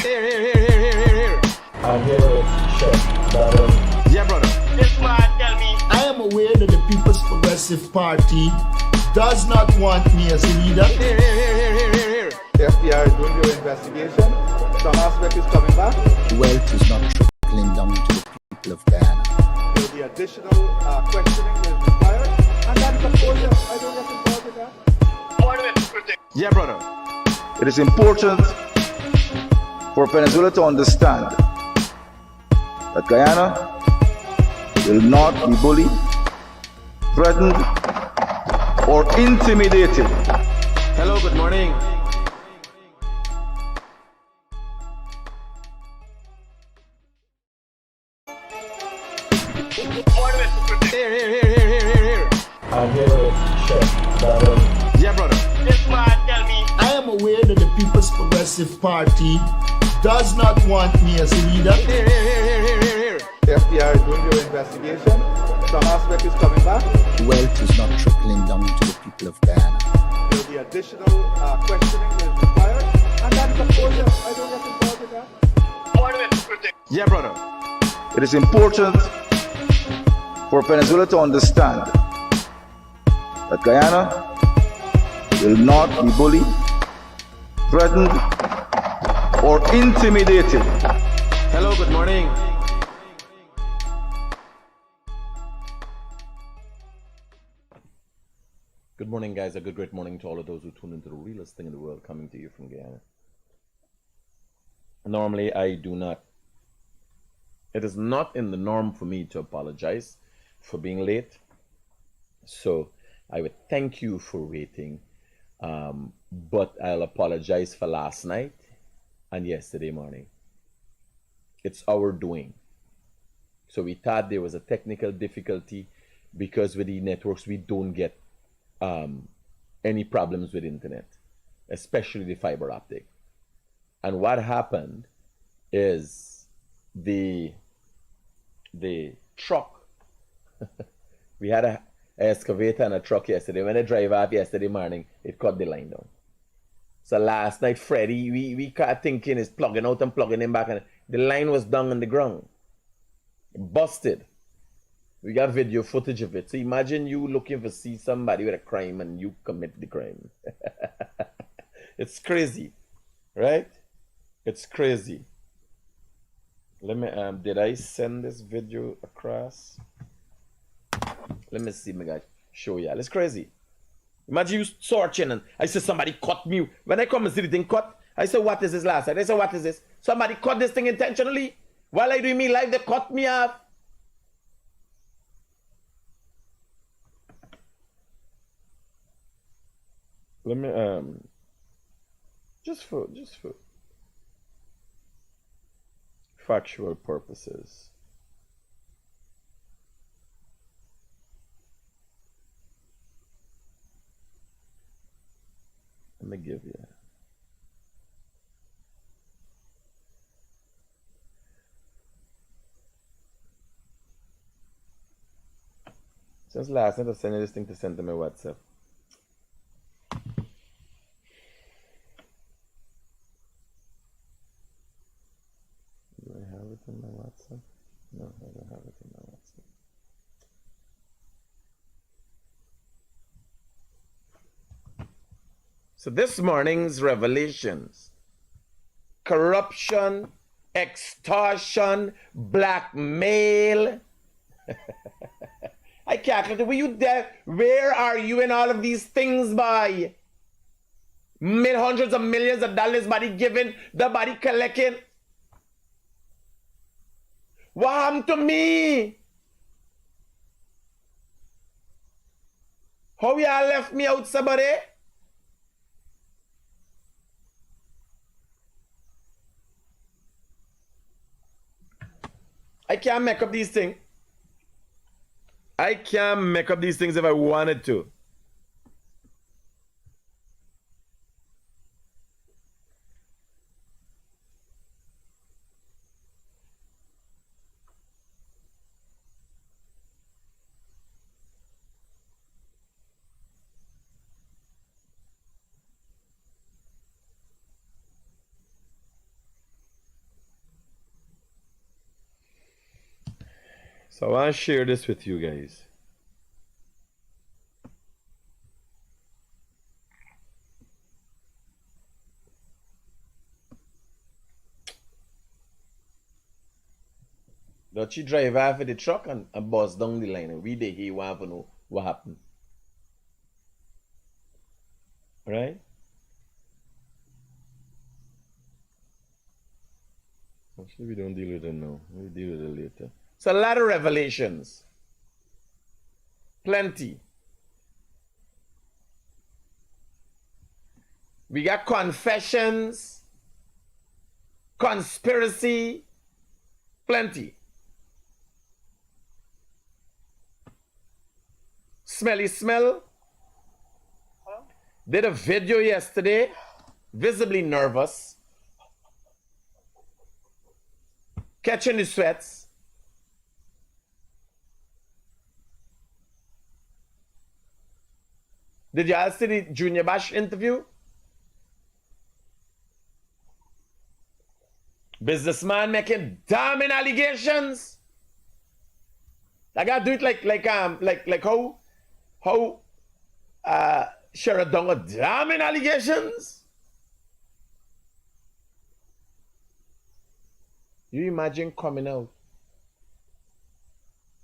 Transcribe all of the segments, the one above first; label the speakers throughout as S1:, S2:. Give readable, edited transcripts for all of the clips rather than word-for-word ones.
S1: Here.
S2: I'm here with Chef that,
S1: Yeah, brother.
S3: This man tell me.
S4: I am aware that the People's Progressive Party does not want me as a leader.
S1: Here.
S5: The FBI is doing their investigation. Some aspect is coming back.
S4: Wealth is not trickling down to the people of Guyana.
S5: There will be additional questioning that is required. And that is, of course, I don't get involved in that.
S3: What is it, Critic?
S1: Yeah, brother.
S5: It is important for Venezuela to understand that Guyana will not be bullied, threatened, or intimidated.
S1: Hello, good morning.
S3: What is it, Critic?
S1: Here.
S2: I'm here with Chef that,
S1: Yeah, brother.
S3: This man tell me.
S4: I am aware that the People's Progressive Party does not want me as a leader.
S1: Here.
S5: The FBI is doing their investigation. Some aspect is coming back.
S4: Wealth is not trickling down to the people of Guyana.
S5: There will be additional questioning that is required. And that is, of course, I don't get involved in that.
S3: What is it, Critic?
S1: Yeah, brother.
S5: It is important for Venezuela to understand that Guyana will not be bullied, threatened, or intimidated.
S1: Hello, good morning. Good morning, guys. A good, great morning to all of those who tune into the realest thing in the world, coming to you from Guyana. Normally, I do not. It is not in the norm for me to apologize for being late. So I would thank you for waiting. But I'll apologize for last night and yesterday morning. It's our doing. So we thought there was a technical difficulty because with the networks we don't get any problems with internet, especially the fiber optic. And what happened is the truck, we had a excavator and a truck yesterday. When I drive up yesterday morning, it cut the line down. So last night, Freddie, we kept thinking it's plugging out and plugging in back, and the line was down on the ground. Busted. We got video footage of it. So imagine you looking for see somebody with a crime and you commit the crime. It's crazy, right? It's crazy. Let me did I send this video across? Let me see, my guys. Show y'all. It's crazy. Imagine you searching and I said somebody cut me. When I come and see the thing cut, I said, what is this last night? I said, what is this? Somebody cut this thing intentionally. While I doing me live, they cut me off. Let me just for factual purposes. Let me give you. Since last night I sent you this thing to send to my WhatsApp. Do I have it in my WhatsApp? No, I don't have it in my WhatsApp. So this morning's revelations: corruption, extortion, blackmail. I can't. Were you there? Where are you in all of these things, boy? Hundreds of millions of dollars, body giving, the body collecting. What happened to me? How y'all left me out, somebody? I can't make up these things. I can't make up these things if I wanted to. So I want to share this with you guys. Dutchy drive off of the truck and bust down the line. And we dey here want to know what happened. Right? Actually, we don't deal with it now. We'll deal with it later. So a lot of revelations. Plenty. We got confessions, conspiracy, plenty. Smelly smell. Did a video yesterday, visibly nervous, catching the sweats. Did you all see the Junior Bash interview? Businessman making damning allegations. I gotta do it like how Sharadonga damning allegations. You imagine coming out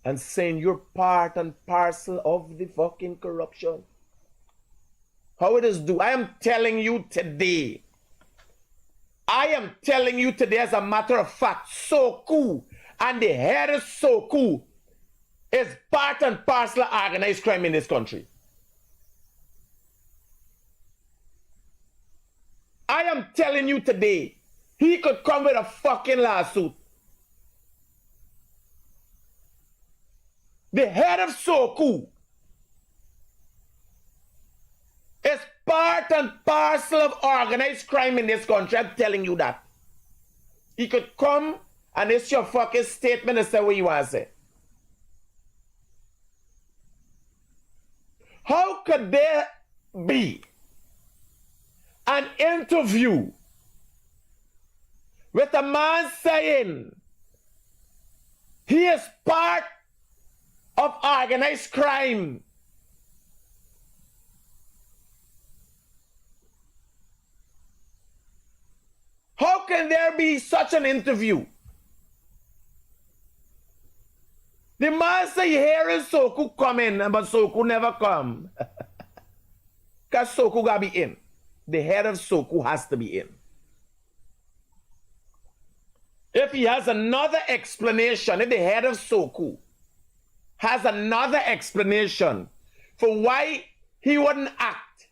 S1: and saying you're part and parcel of the fucking corruption. How it is do? I am telling you today. I am telling you today as a matter of fact, Soku and the head of Soku is part and parcel of organized crime in this country. I am telling you today, he could come with a fucking lawsuit. The head of Soku is part and parcel of organized crime in this country. I'm telling you that. He could come and issue a fucking statement and say what you want to say. How could there be an interview with a man saying he is part of organized crime? How can there be such an interview? The man say here is Soku coming, but Soku never come. Because Soku gotta be in. The head of Soku has to be in. If he has another explanation, if the head of Soku has another explanation for why he wouldn't act,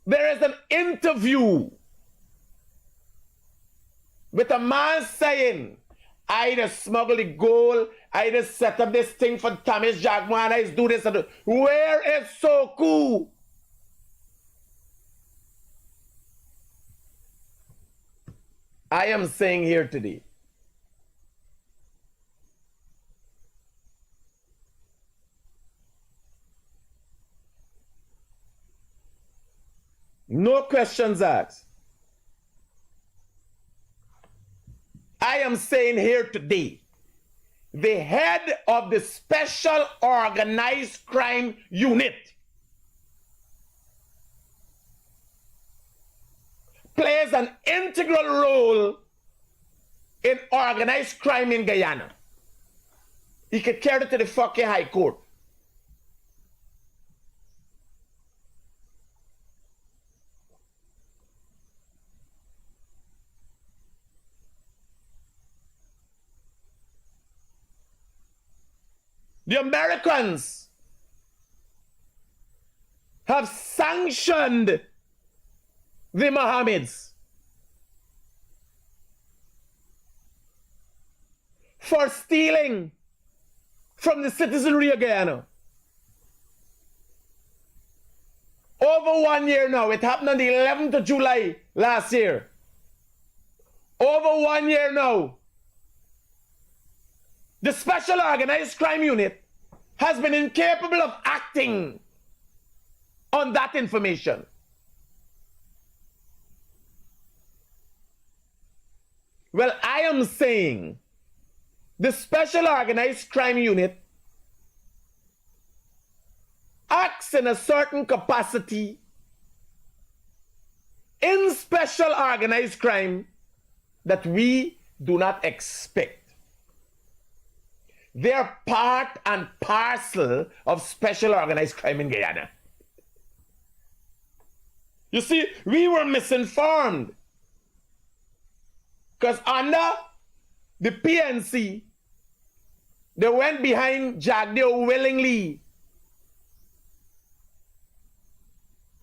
S1: there is an interview with a man saying, I just smuggle the gold, I just set up this thing for Thomas Jackman, I just do this and do. Where is Soku? I am saying here today, no questions asked. I am saying here today, the head of the Special Organized Crime Unit plays an integral role in organized crime in Guyana. He could carry it to the fucking High Court. The Americans have sanctioned the Mohammeds for stealing from the citizenry of Guyana. Over 1 year now. It happened on the 11th of July last year. Over 1 year now. The Special Organized Crime Unit has been incapable of acting on that information. Well, I am saying the Special Organized Crime Unit acts in a certain capacity in special organized crime that we do not expect. They're part and parcel of special organized crime in Guyana. You see, we were misinformed. Because under the PNC, they went behind Jagdeo willingly.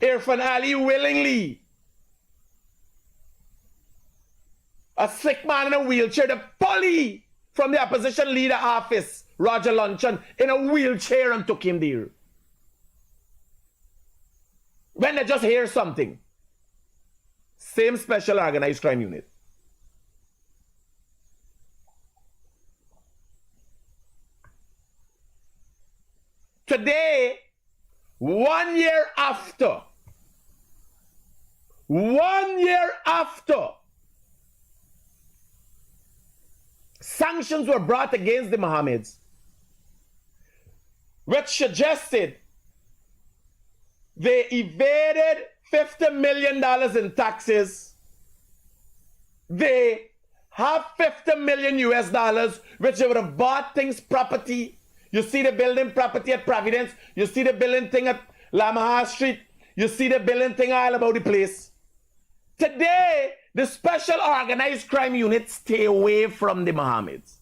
S1: Irfan Ali willingly. A sick man in a wheelchair, the pulley from the opposition leader office, Roger Luncheon, in a wheelchair and took him there. When they just hear something. Same special organized crime unit. Today, 1 year after, sanctions were brought against the Mohammeds, which suggested they evaded $50 million in taxes. They have $50 million US dollars, which they would have bought things, property. You see the building property at Providence. You see the building thing at Lamaha Street. You see the building thing all about the place. Today, the Special Organized Crime Unit stay away from the Mohammeds.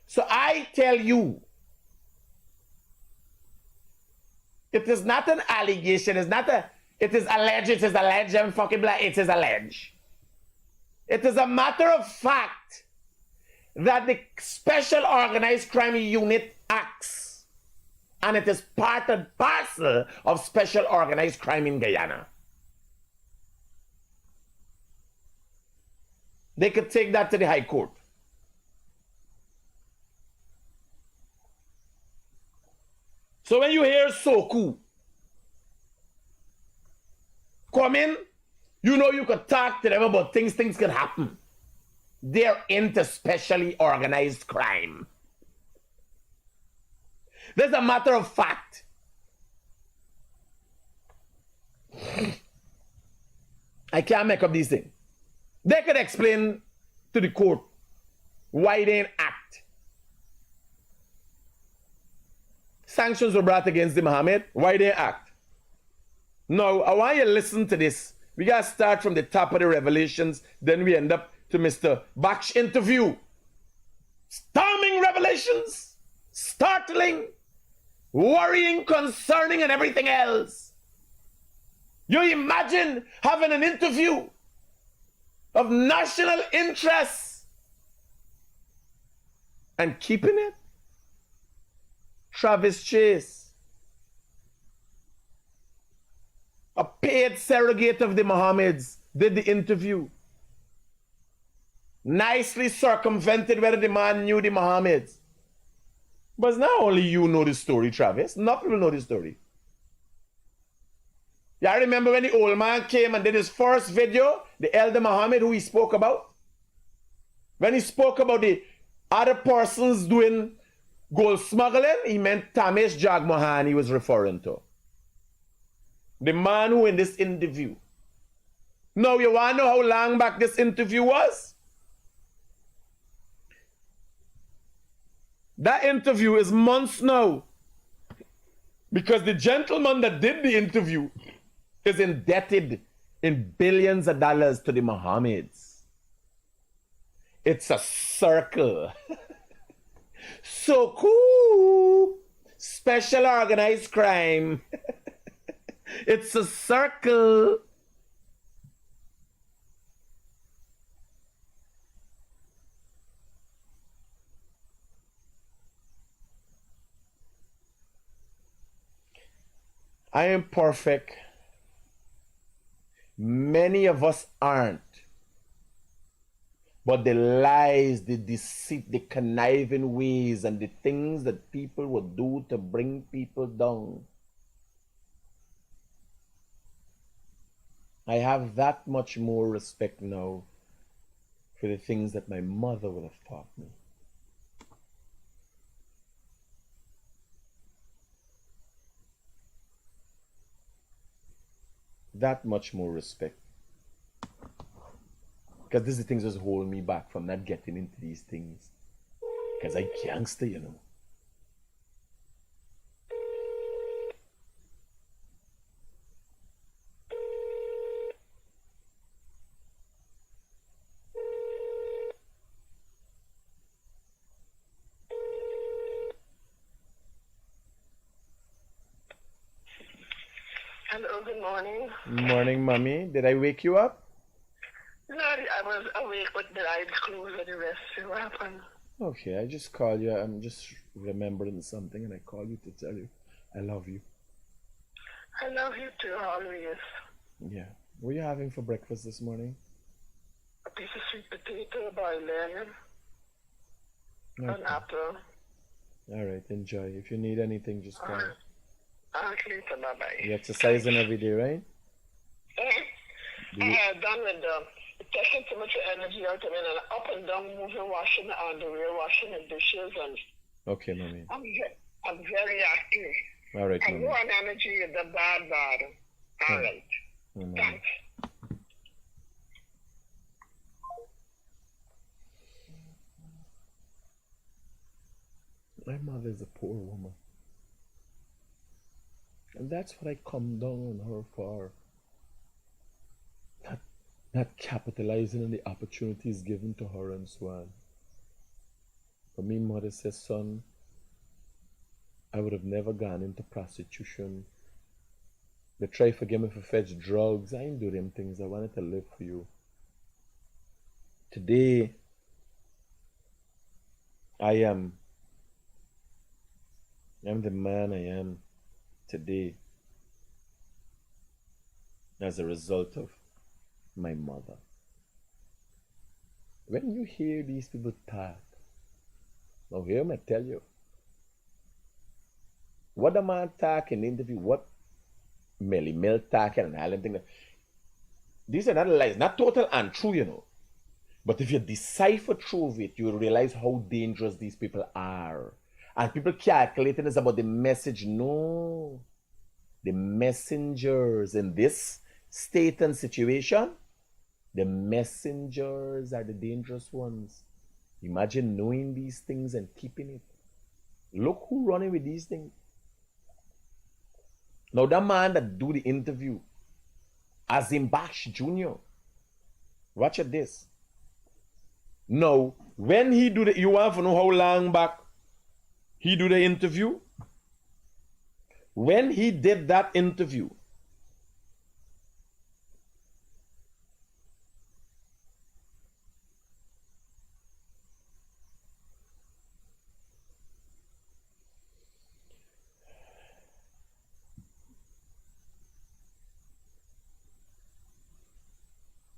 S1: So I tell you, it is not an allegation. It is alleged, I'm fucking black. It is alleged. It is a matter of fact that the Special Organized Crime Unit acts, and it is part and parcel of special organized crime in Guyana. They could take that to the High Court. So when you hear Soku come in, you know you could talk to them about things can happen. They're into specially organized crime. There's a matter of fact. I can't make up these things. They could explain to the court why they didn't act. Sanctions were brought against the Mohammed. Why they didn't act? Now, I want you to listen to this. We got to start from the top of the revelations, then we end up to Mr. Bak's interview. Storming revelations, startling, worrying, concerning, and everything else. You imagine having an interview of national interest and keeping it? Travis Chase, a paid surrogate of the Mohammeds, did the interview. Nicely circumvented whether the man knew the Mohammeds. But it's not only you know the story, Travis. Enough people know the story. Yeah, I remember when the old man came and did his first video, the elder Mohammed who he spoke about. When he spoke about the other persons doing gold smuggling, he meant Tamesh Jagmohan he was referring to. The man who in this interview. Now you want to know how long back this interview was? That interview is months now. Because the gentleman that did the interview is indebted in billions of dollars to the Mohammeds. It's a circle. So cool. Special organized crime. It's a circle. I am perfect. Many of us aren't. But the lies, the deceit, the conniving ways, and the things that people would do to bring people down. I have that much more respect now for the things that my mother would have taught me. That much more respect. Because these are the things that hold me back from not getting into these things. Because I gangster, you know.
S3: Hello, good morning.
S1: Morning, mommy. Did I wake you up?
S3: No, I was awake with the eyes closed and the rest. So what happened?
S1: Okay, I just called you. I'm just remembering something, and I called you to tell you I love you.
S3: I love you too, always.
S1: Yeah. What are you having for breakfast this morning?
S3: A piece of sweet potato, boiled onion, an
S1: Okay.
S3: apple.
S1: All right, enjoy. If you need anything, just call.
S3: I'll later, bye-bye.
S1: You exercising every day, right?
S3: I had done with taking too much energy out of me and up and down moving, washing the underwear, washing the dishes, and
S1: Okay, mommy.
S3: I'm very active.
S1: All right,
S3: I'm
S1: mommy.
S3: low on energy, the bad. All right.
S1: Mommy.
S3: Thanks.
S1: My mother is a poor woman. And that's what I come down on her for. Not capitalizing on the opportunities given to her and so on. But me mother says, son, I would have never gone into prostitution. They try to forgive me for fetch drugs. I ain't do them things. I wanted to live for you. Today, I'm the man I am today as a result of my mother. When you hear these people talk, now hear me tell you, what the man talk in the interview, what Melly Mel talking and all them things, these are not lies, not total untrue, you know. But if you decipher through it, you will realize how dangerous these people are. And people calculating this about the message. No. The messengers in this state and situation, the messengers are the dangerous ones. Imagine knowing these things and keeping it. Look who running with these things. Now that man that do the interview, Azim Baksh Jr., watch at this. Now, when he do the, you want to know how long back he do the interview? When he did that interview,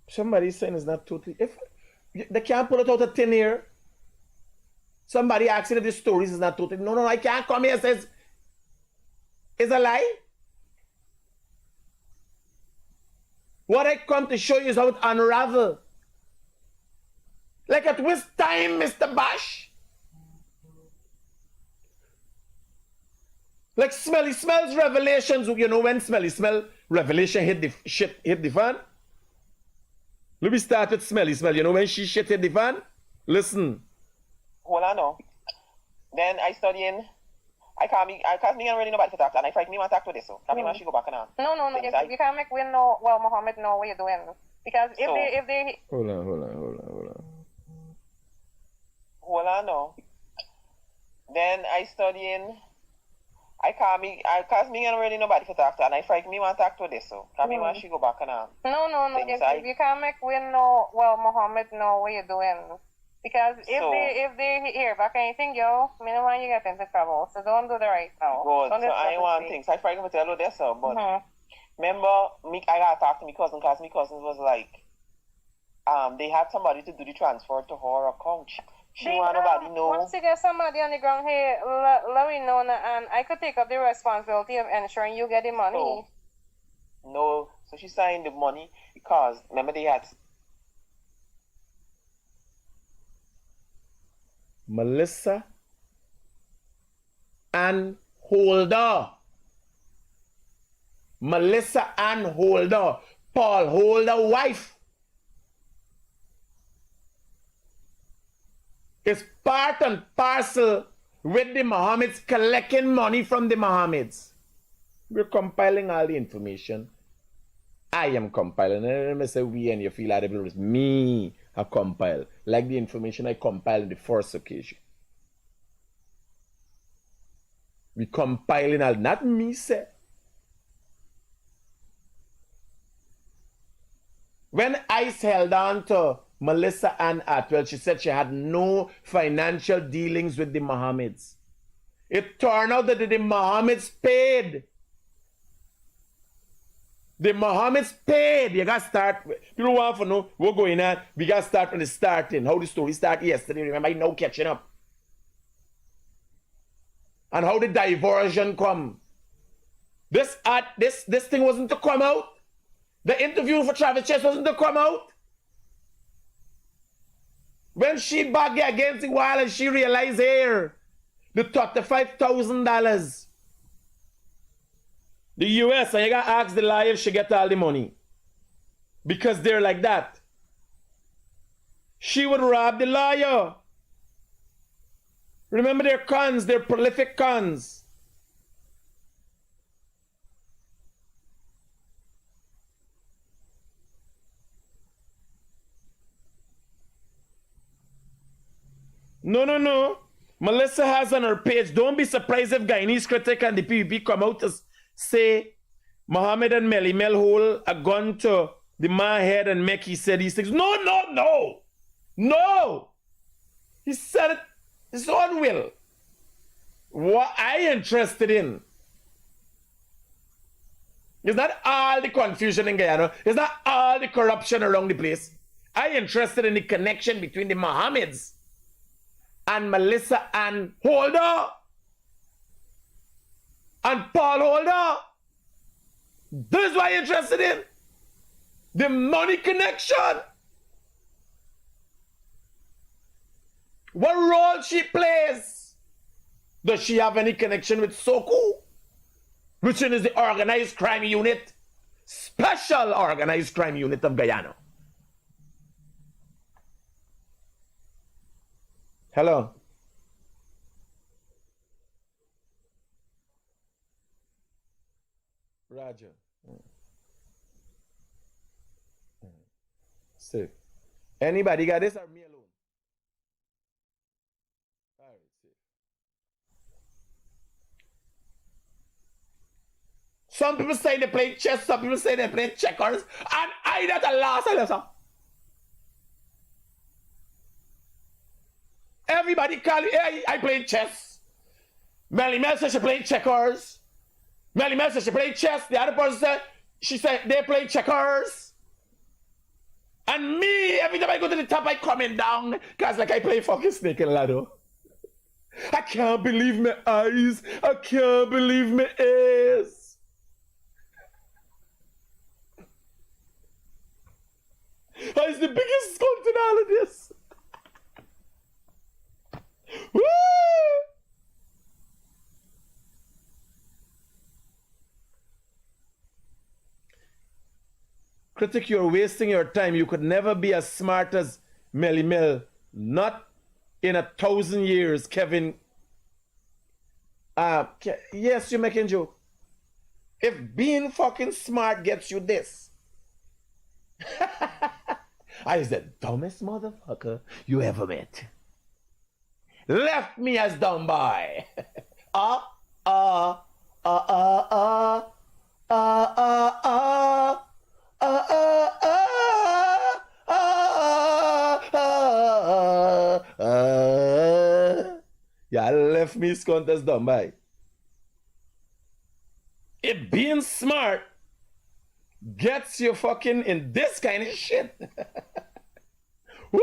S1: somebody saying it's not totally, if they can't pull it out of thin air. Somebody asking if the stories is not totally, no, I can't come here and says it's a lie. What I come to show you is how it unravel. Like at which time, Mr. Bash? Like Smelly Smell's revelations, you know when Smelly Smell revelation hit the fan? Let me start with Smelly Smell. You know when she shit hit the fan? Listen.
S6: Well, I know. Then I studying. I can't me and really nobody to talk to, and I fight me want to talk to this, so I mean, she go back and on.
S7: No. You can't make Will know. Well, Mohammed know what you're doing because if they.
S1: Hold on.
S6: Well, I know. Then I studying. I cause me and really nobody to talk to, and I fight me want to talk to this, so I mean, she go back and on.
S7: No. You can't make Will know. Well, Mohammed know what you're doing. Because if they hear back anything, yo, me no want you get into trouble. So don't do the right now.
S6: Good. So I want things. I forgot to tell you this, but remember, I got to talk to my cousin because my cousin was like, they had somebody to do the transfer to her account. She want nobody know.
S7: Once you get somebody on the ground here, let me know, and I could take up the responsibility of ensuring you get the money.
S6: So she signed the money because remember they had.
S1: Melissa Ann Holder. Melissa Ann Holder. Paul Holder wife. Is part and parcel with the Mohammeds, collecting money from the Mohammeds. We're compiling all the information. I am compiling. Let me say we, and you feel audible. It's me I compile. Like the information I compiled on the first occasion. We compiling all, not me say. When ICE held on to Melissa Ann Atwell, she said she had no financial dealings with the Mohammeds. It turned out that the Mohammeds paid. The Mohammeds paid. You got to start. People want to know what's going on. We got to start from the starting. How the story started yesterday. Remember, now catching up. And how the diversion come. This thing wasn't to come out. The interview for Travis Chess wasn't to come out. When she back against the wall and she realized here, the $35,000. The US, and you gotta ask the lawyer if she get all the money. Because they're like that. She would rob the lawyer. Remember, they're cons, they're prolific cons. No. Melissa has on her page. Don't be surprised if Guyanese Critic and the PVP come out to say Mohammed and Melly Mel hold a gun to the man head and make he said these things. No. He said it his own will. What I interested in is not all the confusion in Guyana. It's not all the corruption around the place. I interested in the connection between the Mohammeds and Melissa Ann Holder and Paul Holder. This is what I'm interested in. The money connection. What role she plays. Does she have any connection with Soku? Which is the organized crime unit, special organized crime unit of Guyana. Hello. Roger. Safe. Anybody got this or me alone? All right, safe. Some people say they play chess, some people say they play checkers, and I that a last lesson. Everybody call you, hey, I play chess. Melly Mel said she played checkers. Melly Mel said she played chess. The other person said, she said they play checkers. And me, every time I go to the top, I coming down. Because like I play fucking snake and ladder. I can't believe my eyes. I can't believe my ears. It's the biggest stunt in all of this. Woo! Critic, you're wasting your time. You could never be as smart as Melly Mel. Not in 1,000 years, Kevin. Yes, you're making joke. If being fucking smart gets you this. I is the dumbest motherfucker you ever met. Left me as dumb boy. Yeah, left me scunt as dumb boy. If being smart gets you fucking in this kind of shit. Woo!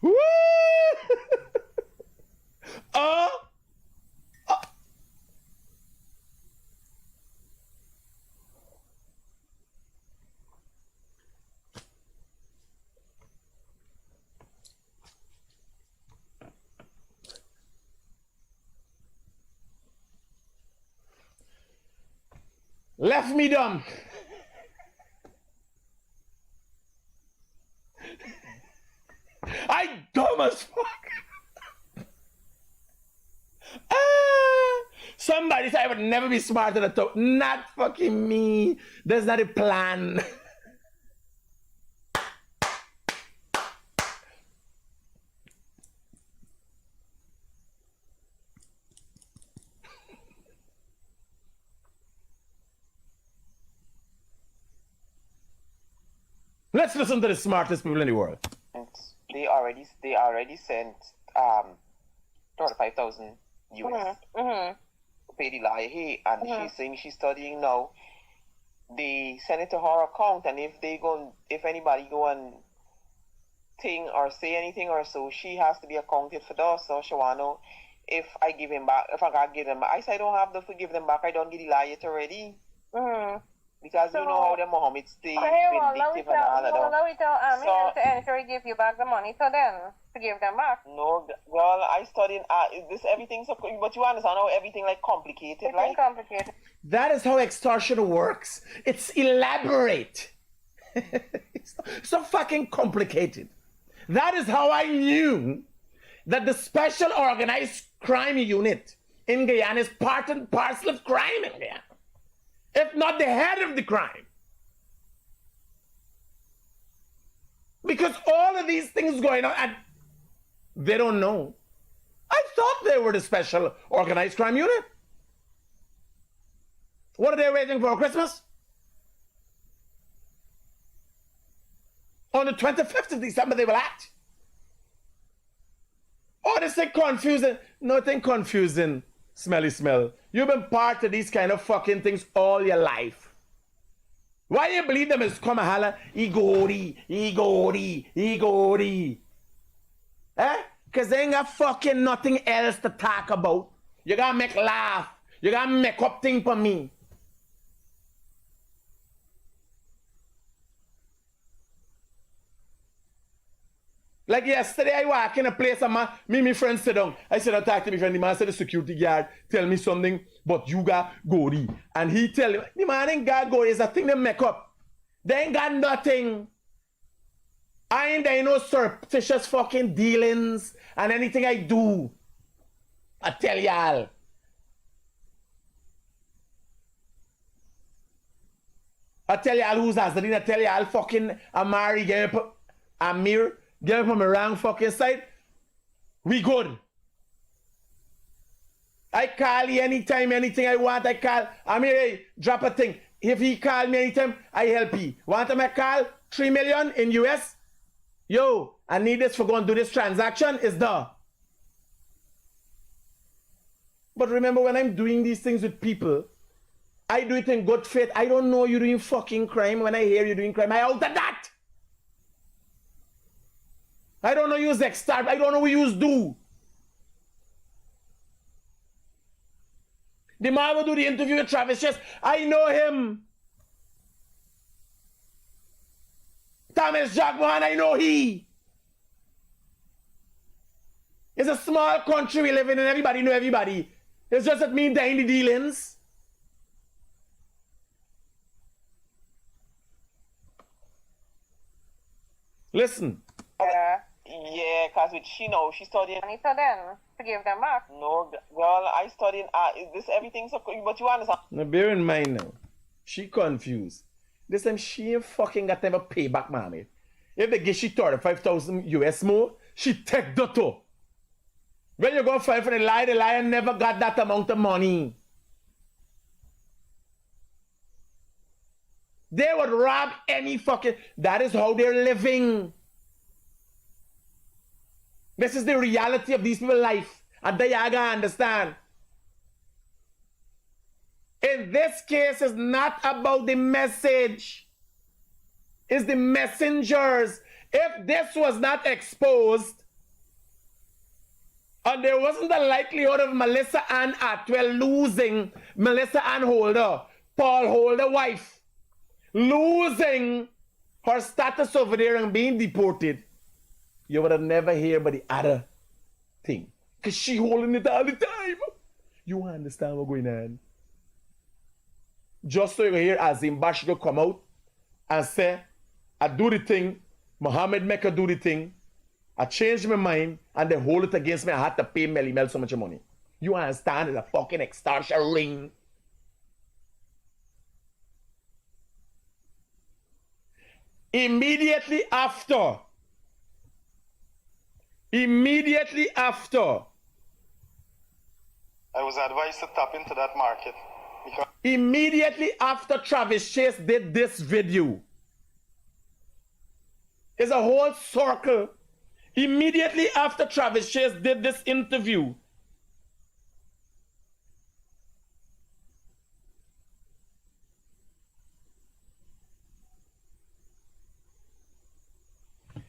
S1: Woo! Left me dumb. I dumb as fuck. Somebody said I would never be smarter than top. Not fucking me. That's not a plan. Let's listen to the smartest people in the world.
S6: They already sent 35,000 US to pay the lawyer here, and she's saying she's studying now. They send it to her account, and if anybody go and thing or say anything or so, she has to be accounted for that. So she wanna know if I give him back, if I gotta give them back. I say I don't have to give them back. I don't get the lawyer already. Because so, you know how the Mohammed stay vindictive and all of that.
S7: Now we tell Amir to ensure give you back the money to them, to give them back.
S6: No, girl, I studied this everything, so, but you understand how everything like complicated,
S7: it's
S6: like?
S7: complicated.
S1: That is how extortion works. It's elaborate. It's so fucking complicated. That is how I knew that the special organized crime unit in Guyana is part and parcel of crime in Guyana. If not the head of the crime. Because all of these things going on, and they don't know. I thought they were the special organized crime unit. What are they waiting for, Christmas? On the 25th of December, they will act. Oh, they say confusing. Nothing confusing. Smelly smell. You've been part of these kind of fucking things all your life. Why you believe them is come and holler, Igori. Eh? Because they ain't got fucking nothing else to talk about. You gotta make laugh. You gotta make up thing for me. Like yesterday, I walk in a place and my friend sit down. I said, I talk to my friend. The man said, the security guard tell me something, but you got Gori. And he tell him, the man ain't got Gori. It's a thing they make up. They ain't got nothing. I ain't there no surreptitious fucking dealings and anything I do. I tell y'all. I tell y'all who's Azadine. I tell y'all fucking Amari, Amir. Get from the wrong fucking side. We good. I call you anytime, anything I want, I call. I mean, hey, drop a thing. If he call me anytime, I help you. Want him to call 3 million in US? Yo, I need this for going to do this transaction. It's done. But remember, when I'm doing these things with people, I do it in good faith. I don't know you're doing fucking crime. When I hear you're doing crime, I out of that. I don't know you extort. I don't know what you do. The man will do the interview with Travis Chess. I know him. Thomas Jack Mohan, I know he. It's a small country we live in and everybody know everybody. It's just that me dying the dealings. Listen.
S6: Yeah, because with she know, she's studying.
S7: Money to them, to give them back.
S6: No, girl, I studying, this everything's so, but you understand.
S1: Now bear in mind now, she confused. This time she ain't fucking got time to pay back, mommy. If they give she 35,000 US more, she take the two. When you go fight for the liar never got that amount of money. They would rob any fucking, that is how they're living. This is the reality of these people's life. And they gotta understand. In this case, it's not about the message. It's the messengers. If this was not exposed, and there wasn't the likelihood of Melissa Ann Atwell losing Melissa Ann Holder, Paul Holder wife, losing her status over there and being deported, you would have never heard about the other thing. Because she holding it all the time. You understand what's going on? just so you hear Azim Bash go come out and say, I do the thing, Muhammad make her do the thing, I changed my mind, and they hold it against me. I had to pay Melly Mel so much money. You understand? It's a fucking extortion ring. Immediately after, I
S8: was advised to tap into that market.
S1: Immediately after Travis Chase did this video, there's a whole circle. Immediately after Travis Chase did this interview,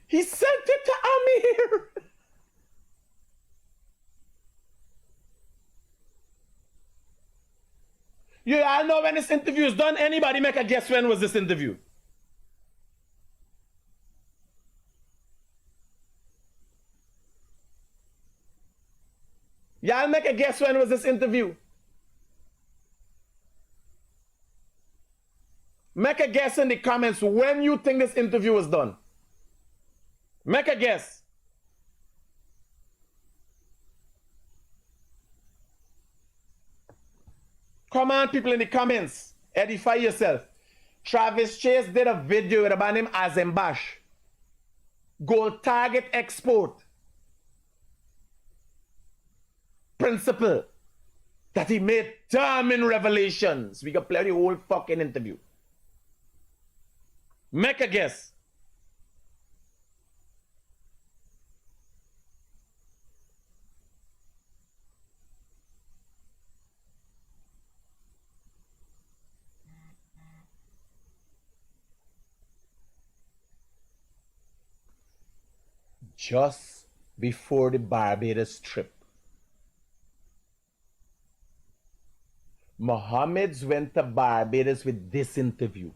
S1: he sent it to Amir. You all know when this interview is done. Anybody make a guess when was this interview? Y'all make a guess when was this interview? Make a guess in the comments when you think this interview was done. Make a guess. Come on, people in the comments. Edify yourself. Travis Chase did a video with a man named Azim Bash. Gold target export. Principle. That he made damning revelations. We can play the whole fucking interview. Make a guess. Just before the Barbados trip, Mohammed's went to Barbados with this interview.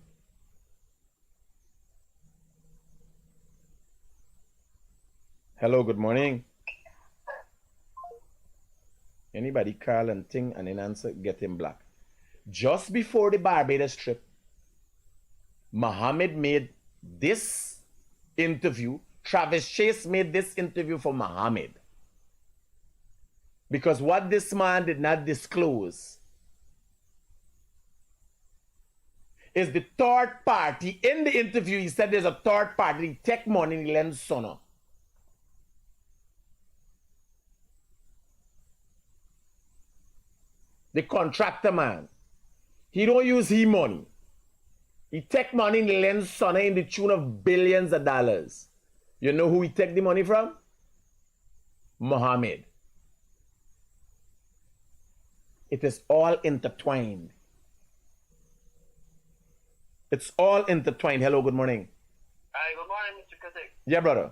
S1: Hello, good morning. Anybody call and ting and then answer, get him black. Just before the Barbados trip, Mohammed made this interview. Travis Chase made this interview for Mohammed. Because what this man did not disclose is the third party. In the interview, he said there's a third party. He take money and he lends son. The contractor man. He don't use his money. He take money and he lends son in the tune of billions of dollars. You know who he take the money from? Mohammed. It is all intertwined. It's all intertwined. Hello, good morning.
S8: Hi, good morning, Mr. Critic.
S1: Yeah, brother.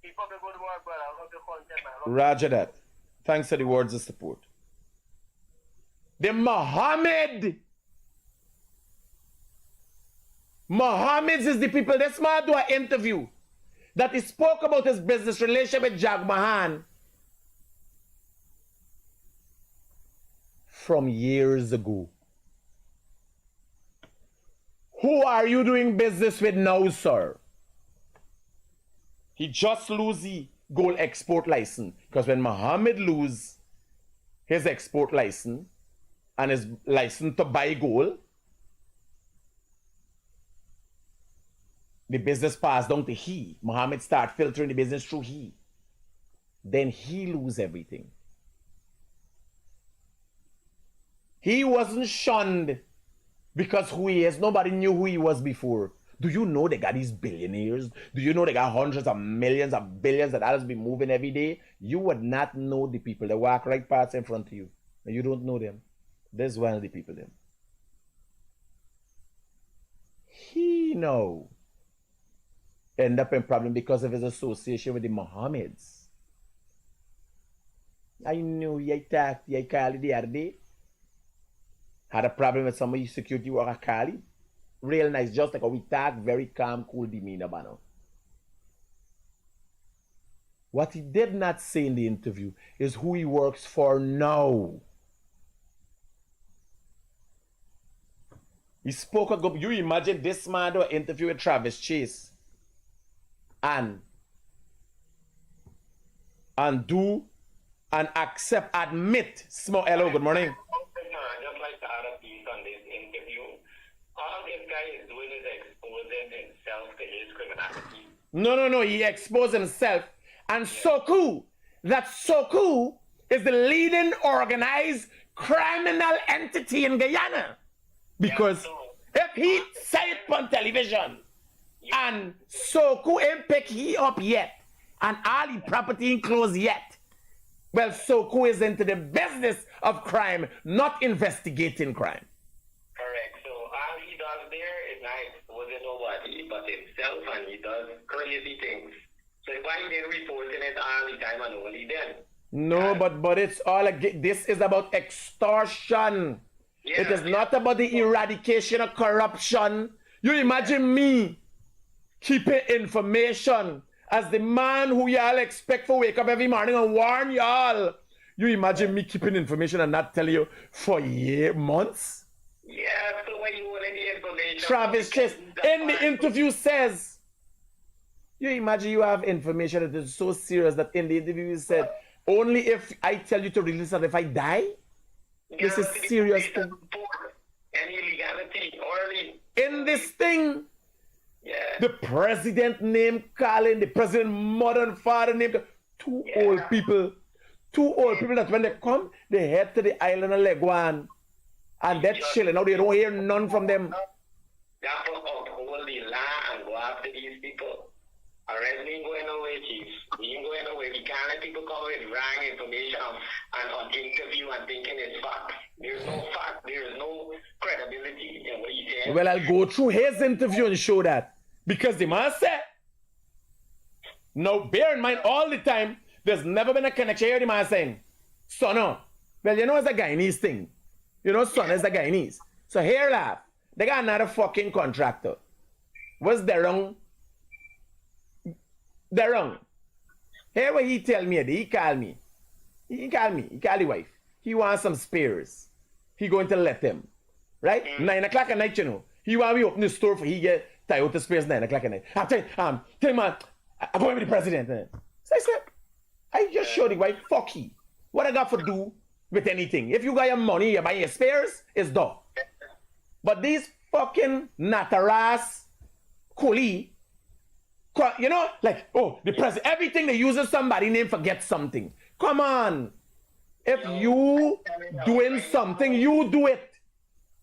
S8: Keep up the good work, brother. I love your content, man.
S1: Roger that. Thanks for the words of support. The Mohammed is the people. This man do an interview that he spoke about his business relationship with Jag Mahan from years ago. Who are you doing business with now, sir? He just lose the gold export license. Because when Mohammed lose his export license and his license to buy gold, the business passed down to he. Mohammed start filtering the business through he. Then he lose everything. He wasn't shunned because who he is. Nobody knew who he was before. Do you know they got these billionaires? Do you know they got hundreds of millions of billions of dollars be moving every day? You would not know the people. They walk right past in front of you. And you don't know them. There's one of the people them. He know. End up in problem because of his association with the Mohammeds. I knew you talked, you called the other day. Had a problem with somebody security worker called. Real nice, just like how we talk, very calm, cool demeanor, bano. What he did not say in the interview is who he works for now. He spoke a good. You imagine this man do an interview with Travis Chase and do and accept, admit. Hello, good morning.
S9: I'd just like to add a piece on this interview. All this guy is doing is exposing himself to his criminality.
S1: No. He exposed himself. And Soku, that Soku is the leading organized criminal entity in Guyana. Because if he say it on television and Soku ain't pick he up yet and all the property ain't closed yet, well, Soku is into the business of crime, not investigating crime.
S9: Correct. So all he does there is not exposing nobody but himself, and he does crazy things. So why he didn't reporting it all the time and only then?
S1: No, but it's all this is about extortion.
S9: Yeah,
S1: it is not about the eradication of corruption. You imagine me keeping information as the man who y'all expect for wake up every morning and warn y'all. You imagine me keeping information and not tell you for months?
S9: Yeah, so when you want any information.
S1: Travis Chase in the interview says, you imagine you have information that is so serious that in the interview you said, only if I tell you to release it if I die? This is serious thing.
S9: Any illegality early.
S1: In this thing,
S9: yeah.
S1: The president named Colin, the president mother and father named two old people that when they come, they head to the island of Leguan and they're chilling. Now they don't hear none from them.
S9: They have to uphold the law and go after these people. Arrest me ain't going away, chief. We ain't going away. We can't let people come with wrong information and on interview and thinking it's fact. There's no fact. There's no credibility in what he said.
S1: Well, I'll go through his interview and show that. Because the man said, now bear in mind all the time, there's never been a connection here, the man saying, son, well, you know it's a Guyanese thing. You know, son is a Guyanese. So here, laugh. They got another fucking contractor. What's the wrong? They're wrong. Here what he tell me, he call me. He call the wife. He wants some spares. He going to let them. Right? 9 o'clock at night, you know. He want me open the store for he get Toyota spares 9 o'clock at night. I tell you, man, I'm going with the president. So I said, I just showed the wife, fuck he. What I got for do with anything? If you got your money, you buy your spares, it's done. But these fucking nataras, coolie, you know, like, oh, the president, everything they use somebody name forget something. Come on. If you doing something, you do it.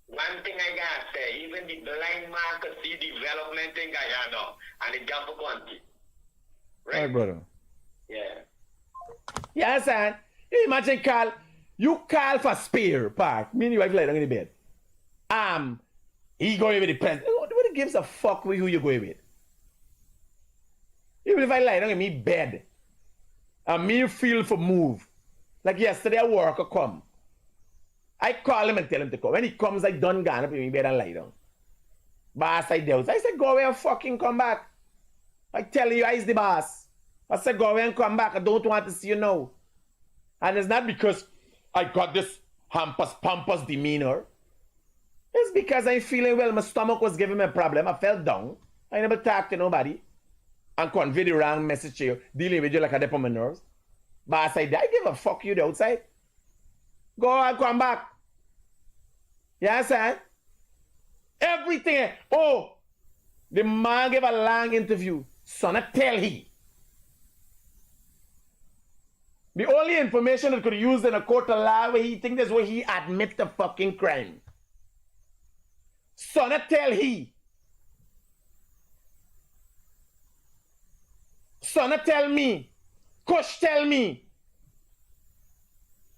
S9: One thing I got to say, even the blind man could see development in Guyana and the gap of country.
S1: Right, brother?
S9: Yeah.
S1: Yeah, son. You imagine you call for spare part. Me and your wife lie down in the bed. He going with the president. Nobody gives a fuck with who you going with. Even if I lie down in me bed and me feel for move. Like yesterday a worker come. I call him and tell him to come. When he comes, I done gone up in my bed and lie down. Boss, I dealt. I said, go away and fucking come back. I tell you, I is the boss. I said, go away and come back. I don't want to see you now. And it's not because I got this pompous demeanor. It's because I'm feeling well. My stomach was giving me a problem. I fell down. I never talked to nobody. And convey the wrong message to you. Dealing with you like a dip on my nerves. Boss, I give a fuck you the outside. Go and come back. Yes, sir? Everything. Oh, the man gave a long interview. Son, I tell he. The only information that could use in a court of law where he think that's where he admit the fucking crime. Son, I tell he. Son, I tell me. Kush tell me.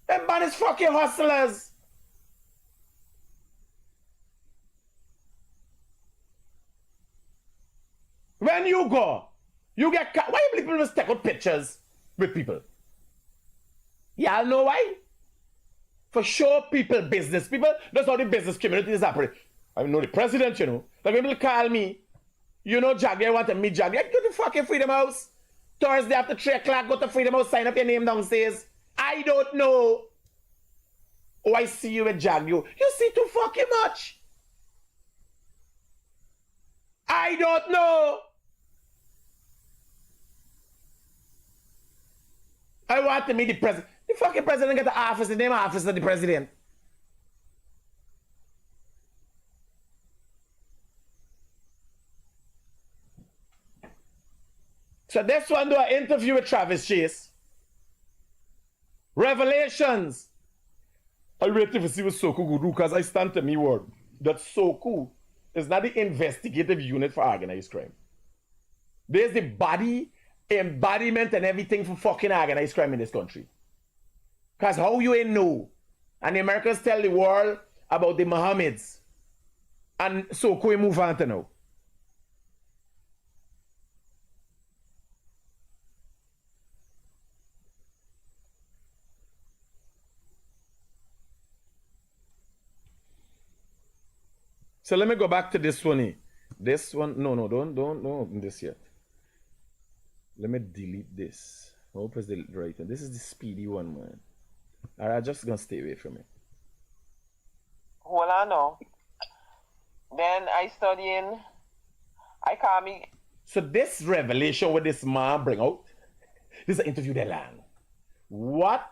S1: Them man is fucking hustlers. When you go, you get caught. Why you people just take out pictures with people? Y'all know why? For show people business. People, that's how the business community is operating. I know the president, you know. Like people call me, you know, Jagger, want to meet Jagger. Go to fucking Freedom House. Thursday after 3 o'clock, go to Freedom House, sign up your name downstairs. I don't know. Oh, I see you with Jagger. You see too fucking much. I don't know. I want to meet the president. The fucking president get the office, the name of office of the president. So this one do an interview with Travis Chase. Revelations. I waited to see what Soku go do because I stand to me word that Soku is not the investigative unit for organized crime. There's the body, embodiment and everything for fucking organized crime in this country. Because how you ain't know? And the Americans tell the world about the Mohammeds. And Soku we move on to now. So let me go back to this one. This one, no, don't open this yet. Let me delete this. I hope it's the right one. This is the speedy one, man. Alright, I'm just gonna stay away from it.
S6: Hold on now. Then I studying. I call me.
S1: So this revelation with this man bring out, this is an interview they land. What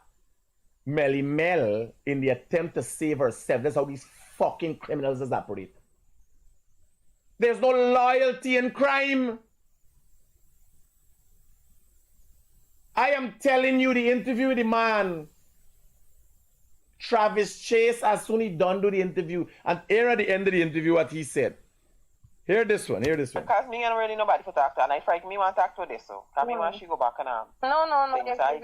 S1: Melly Mel in the attempt to save herself, that's how these fucking criminals operate. There's no loyalty in crime. I am telling you, the interview with the man, Travis Chase, as soon as he done do the interview, and here at the end of the interview what he said. Hear this one.
S6: Because me and really nobody for talk to, and I frighten me want to talk to this, so. Because me want she go back and
S7: No.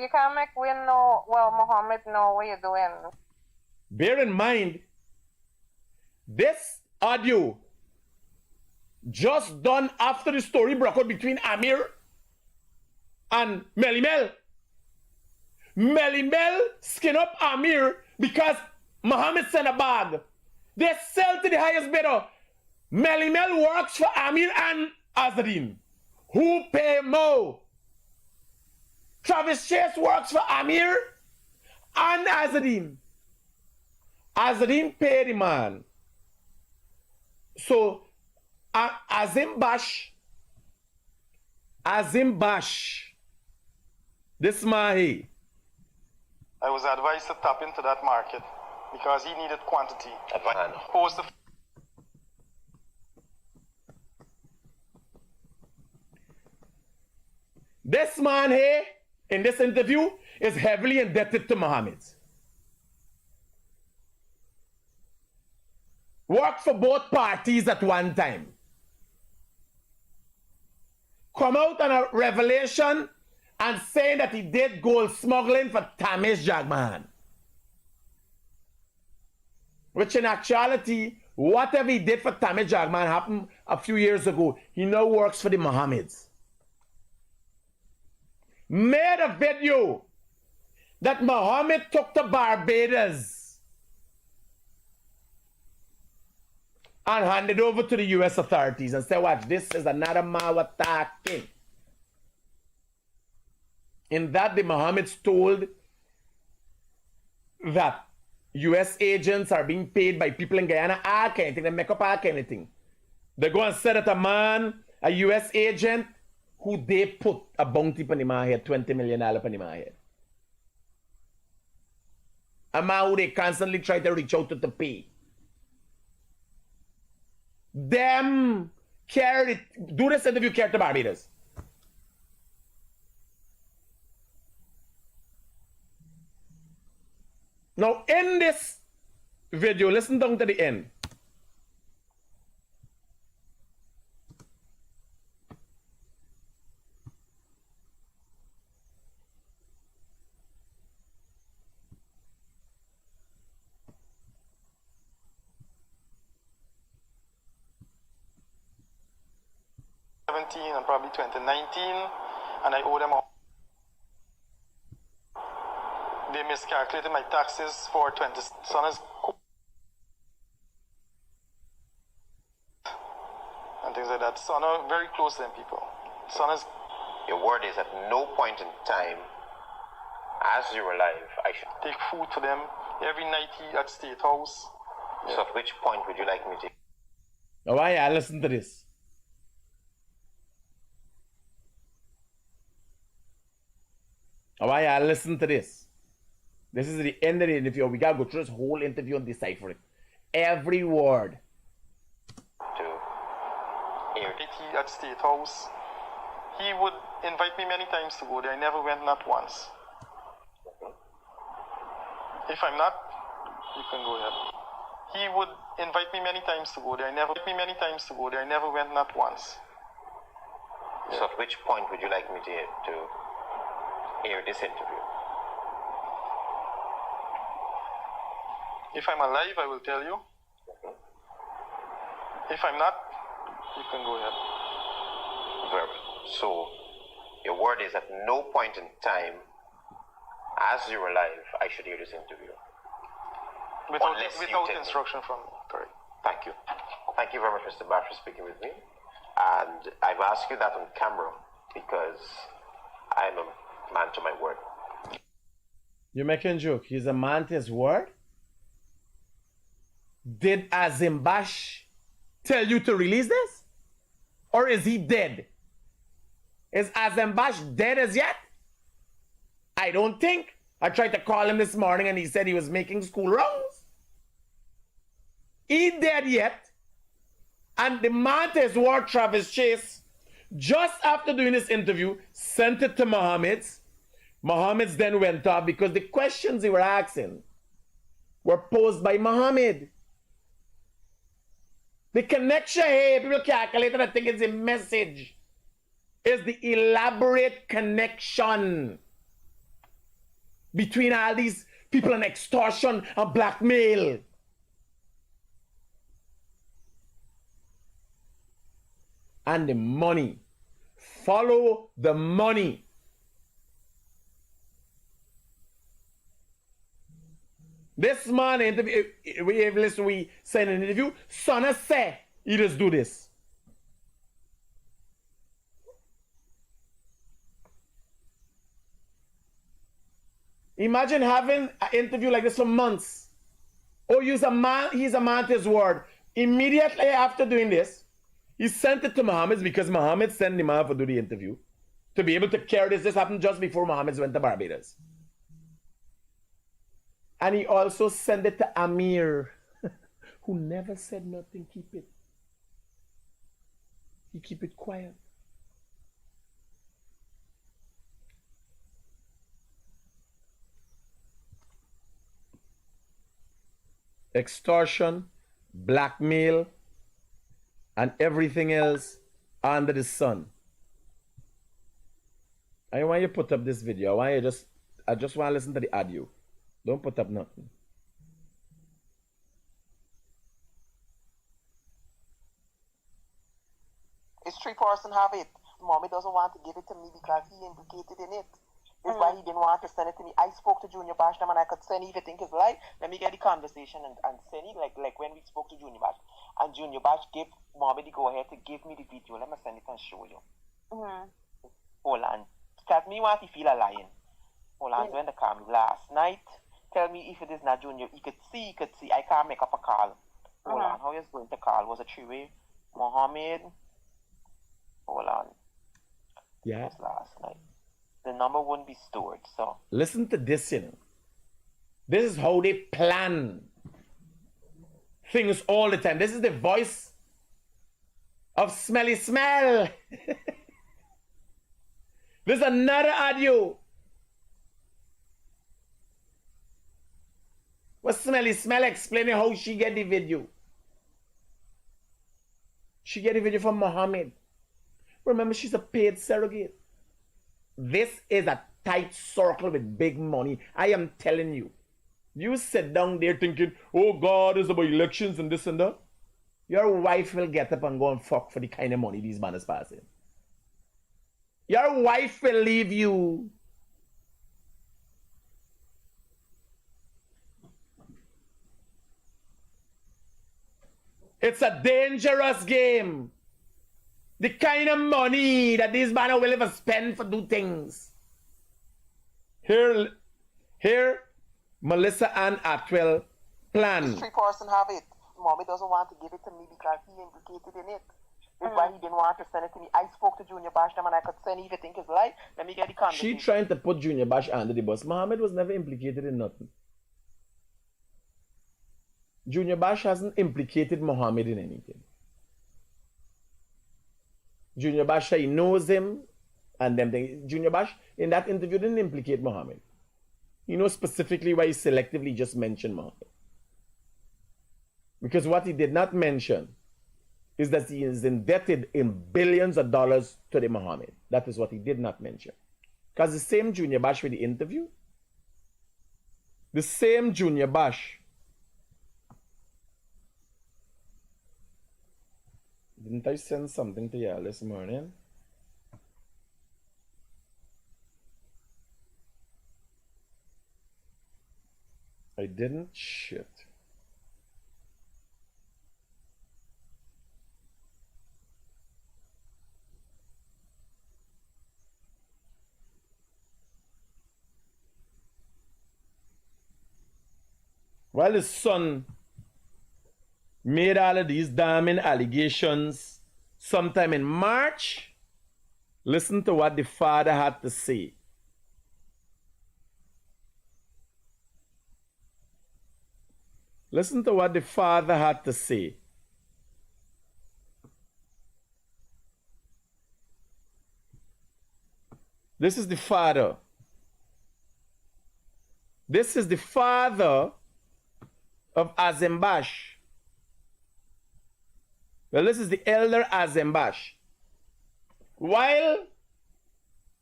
S7: You can't make we know, well, Mohammed know what you're doing.
S1: Bear in mind, this audio just done after the story broke out between Amir and Melly Mel. Melly Mel skin up Amir because Mohammed sent a bag. They sell to the highest bidder. Melly Mel works for Amir and Azadin. Who pay more? Travis Chase works for Amir and Azadin. Azadin pay the man. So Azim Bash, this man here.
S8: I was advised to tap into that market because he needed quantity. And post the
S1: This man here, in this interview, is heavily indebted to Mohammed. Worked for both parties at one time. Come out on a revelation and saying that he did gold smuggling for Tamish Jagman. Which in actuality, whatever he did for Tamish Jagman happened a few years ago. He now works for the Mohammeds. Made a video that Mohammed took to Barbados and handed over to the US authorities and said, watch, this is another Mawataki. In that, the Mohammeds told that US agents are being paid by people in Guyana, all kind of thing, they make up all kind of thing. They go and say that a man, a US agent, who they put a bounty on my head, $20 million on my head. A man who they constantly try to reach out to pay. Them carry, do this interview, care to Barbados. Now, in this video, listen down to the end.
S8: and probably 2019, and I owe them all. They miscalculated my taxes for 20. Son is and things like that. Son are very close to them people. Son is.
S10: Your word is at no point in time, as you're alive, I should
S8: take food for them every night at State House.
S10: So at which point would you like me to?
S1: Oh, yeah, listen to this. I want you to listen to this. This is the end of the interview. We gotta go through this whole interview and decipher it. Every word.
S8: At State House, he would invite me many times to go there. I never went, not once. If I'm not, you can go ahead. He would invite me many times to go there. I never went, not once.
S10: So at which point would you like me to air this interview?
S8: If I'm alive, I will tell you. If I'm not, you can go ahead.
S10: Very well. So, your word is at no point in time, as you're alive, I should hear this interview.
S8: Without instruction from me, correct.
S10: Thank you. Thank you very much, Mr. Bash, for speaking with me. And I've asked you that on camera because I'm a man to my word.
S1: You're making a joke. He's a man to his word? Did Azimbash tell you to release this? Or is he dead? Is Azimbash dead as yet? I don't think. I tried to call him this morning and he said he was making school rounds. He dead yet? And the man to his word, Travis Chase, just after doing this interview, sent it to Mohammed's. Mohammed's then went off because the questions they were asking were posed by Mohammed. The connection here, people calculate and I think it's a message, is the elaborate connection between all these people and extortion and blackmail. And the money. Follow the money. This man interview, we send an interview, Sonna say he just do this. Imagine having an interview like this for months. Oh, he's a man to his word. Immediately after doing this, he sent it to Mohammed because Mohammed sent him out to do the interview. To be able to carry this. This happened just before Mohammed went to Barbados. And he also sent it to Amir, who never said nothing. Keep it. He keep it quiet. Extortion, blackmail, and everything else under the sun. I want you to put up this video. I just want to listen to the audio. Don't put up nothing.
S6: It's 3-person have it. Mommy doesn't want to give it to me because he implicated in it. That's why he didn't want to send it to me. I spoke to Junior Bash and I could send it if you think it's right. Let me get the conversation and send it like when we spoke to Junior Bash. And Junior Bash gave Mommy the go ahead to give me the video. Let me send it and show you. Hold on. Because me want to feel a lion. Hold on. When the call me last night. Tell me if it is not Junior. You could see. I can't make up a call. Hold on. How is going to call? Was it 3-way? Mohammed. Hold on.
S1: Yeah.
S6: It was last night. The number wouldn't be stored, so.
S1: Listen to this, you know. This is how they plan things all the time. This is the voice of Smelly Smell. This is another audio. What Smelly Smell explaining how she get the video. She get the video from Mohammed. Remember, she's a paid surrogate. This is a tight circle with big money. I am telling you. You sit down there thinking, oh God, it's about elections and this and that. Your wife will get up and go and fuck for the kind of money these men is passing. Your wife will leave you. It's a dangerous game. The kind of money that these men will ever spend for do things. Here, Melissa Ann Atwell plan.
S6: This 3-person have it. Mommy doesn't want to give it to me because he implicated in it. Is why he didn't want to send it to me. I spoke to Junior Bash and I could send it if you think it's light. Let me get the conversation.
S1: She trying to put Junior Bash under the bus. Mohammed was never implicated in nothing. Junior Bash hasn't implicated Mohammed in anything. Junior Bash, he knows him and them things. Junior Bash, in that interview, didn't implicate Mohammed. He knows specifically why he selectively just mentioned Mohammed. Because what he did not mention is that he is indebted in billions of dollars to the Mohammed. That is what he did not mention. Because the same Junior Bash with the interview, the same Junior Bash, didn't I send something to y'all this morning? I didn't? Shit. While his son made all of these damning allegations sometime in March, listen to what the father had to say. Listen to what the father had to say. This is the father. This is the father of Azembash. Well, this is the elder Azembash. While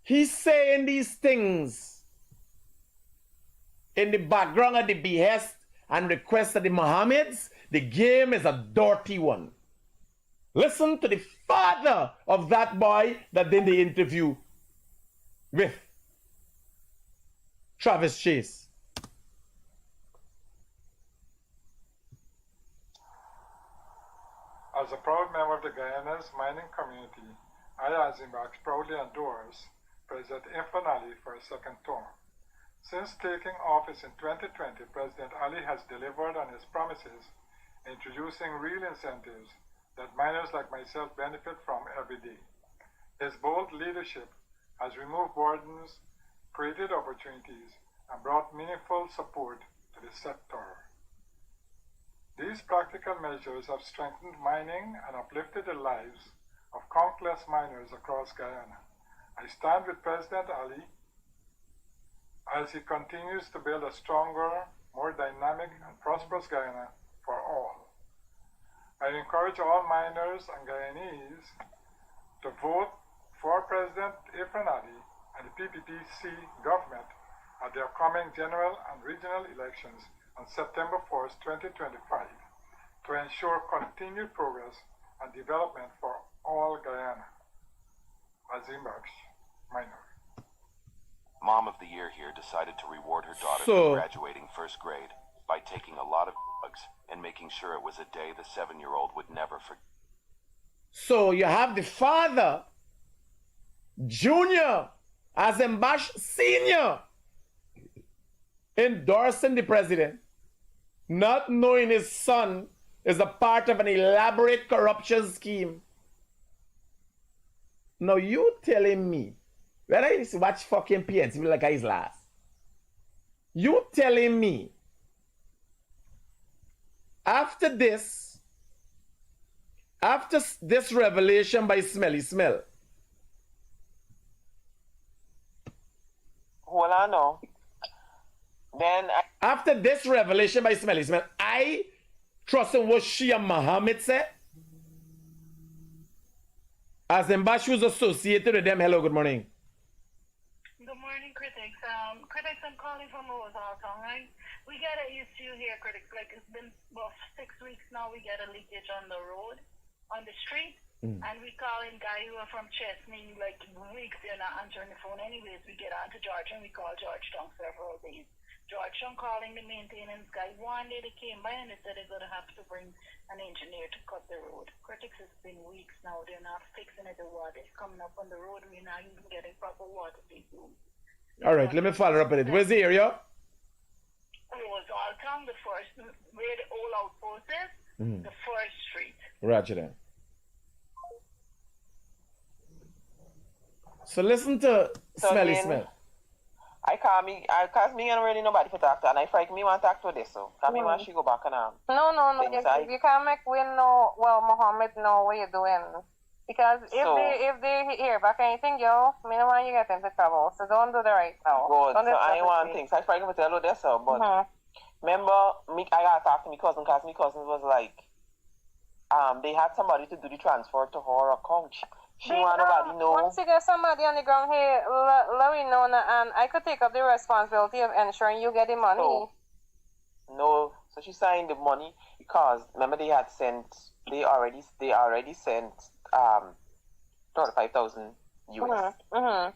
S1: he's saying these things in the background of the behest and request of the Mohammeds, the game is a dirty one. Listen to the father of that boy that did the interview with Travis Chase.
S11: As a proud member of the Guyana's mining community, I, Azimbax, proudly endorse President Imfanali for a second term. Since taking office in 2020, President Ali has delivered on his promises, introducing real incentives that miners like myself benefit from every day. His bold leadership has removed burdens, created opportunities, and brought meaningful support to the sector. These practical measures have strengthened mining and uplifted the lives of countless miners across Guyana. I stand with President Ali as he continues to build a stronger, more dynamic and prosperous Guyana for all. I encourage all miners and Guyanese to vote for President Imfanali and the PPPC government at the upcoming general and regional elections on September 4th, 2025, to ensure continued progress and development for all Guyana. Azimbax, minor.
S12: Mom of the Year here decided to reward her daughter for graduating first grade by taking a lot of drugs and making sure it was a day the 7-year-old would never forget.
S1: So you have the father, Junior, Azembash Senior, endorsing the president, not knowing his son is a part of an elaborate corruption scheme. Now you telling me, when I used to watch fucking PNC like his last, you telling me, after this revelation by Smelly Smell,
S6: hold on now. Then
S1: after this revelation by Smelly Smell, I trust in what she and Muhammad said. Azembash was associated with them. Hello, good morning.
S13: Good morning, Critics. Critics, I'm calling from Ozalton, right? We got an issue here, Critics. Like, it's been about 6 weeks now. We got a leakage on the road, on the street. And we calling guy who are from Chesney, like, weeks they're not answering the phone. Anyways, we get on to George and we call Georgetown several days. Georgetown calling the maintenance guy. One day they came by and they said they're going to have to bring an engineer to cut the road. Critics, has been weeks now. They're not fixing it. The water is coming up on the road. We're not even getting proper water.
S1: All right, let me follow up on it. Where's the area?
S13: Ozalton, the first, where the old outpost is, the first street.
S1: Roger that. So listen to Smelly
S6: again,
S1: Smell.
S6: cause me and really nobody for talk to, and I frighten me want to talk to this, so cause me want she go back and
S7: No.
S6: things,
S7: You can't make Will know. Well, Mohammed know what you're doing. Because if they hear back anything, yo, me no want you get into trouble. So don't do that right now.
S6: Good.
S7: Don't
S6: So I want things. I frighten me tell you this, but remember me, I gotta talk to my cousin, cause my cousin was like, they had somebody to do the transfer to her account. She want nobody know.
S7: Once you get somebody on the ground here, let me know, and I could take up the responsibility of ensuring you get the money.
S6: No, so she signed the money because remember they already sent 5,000 US to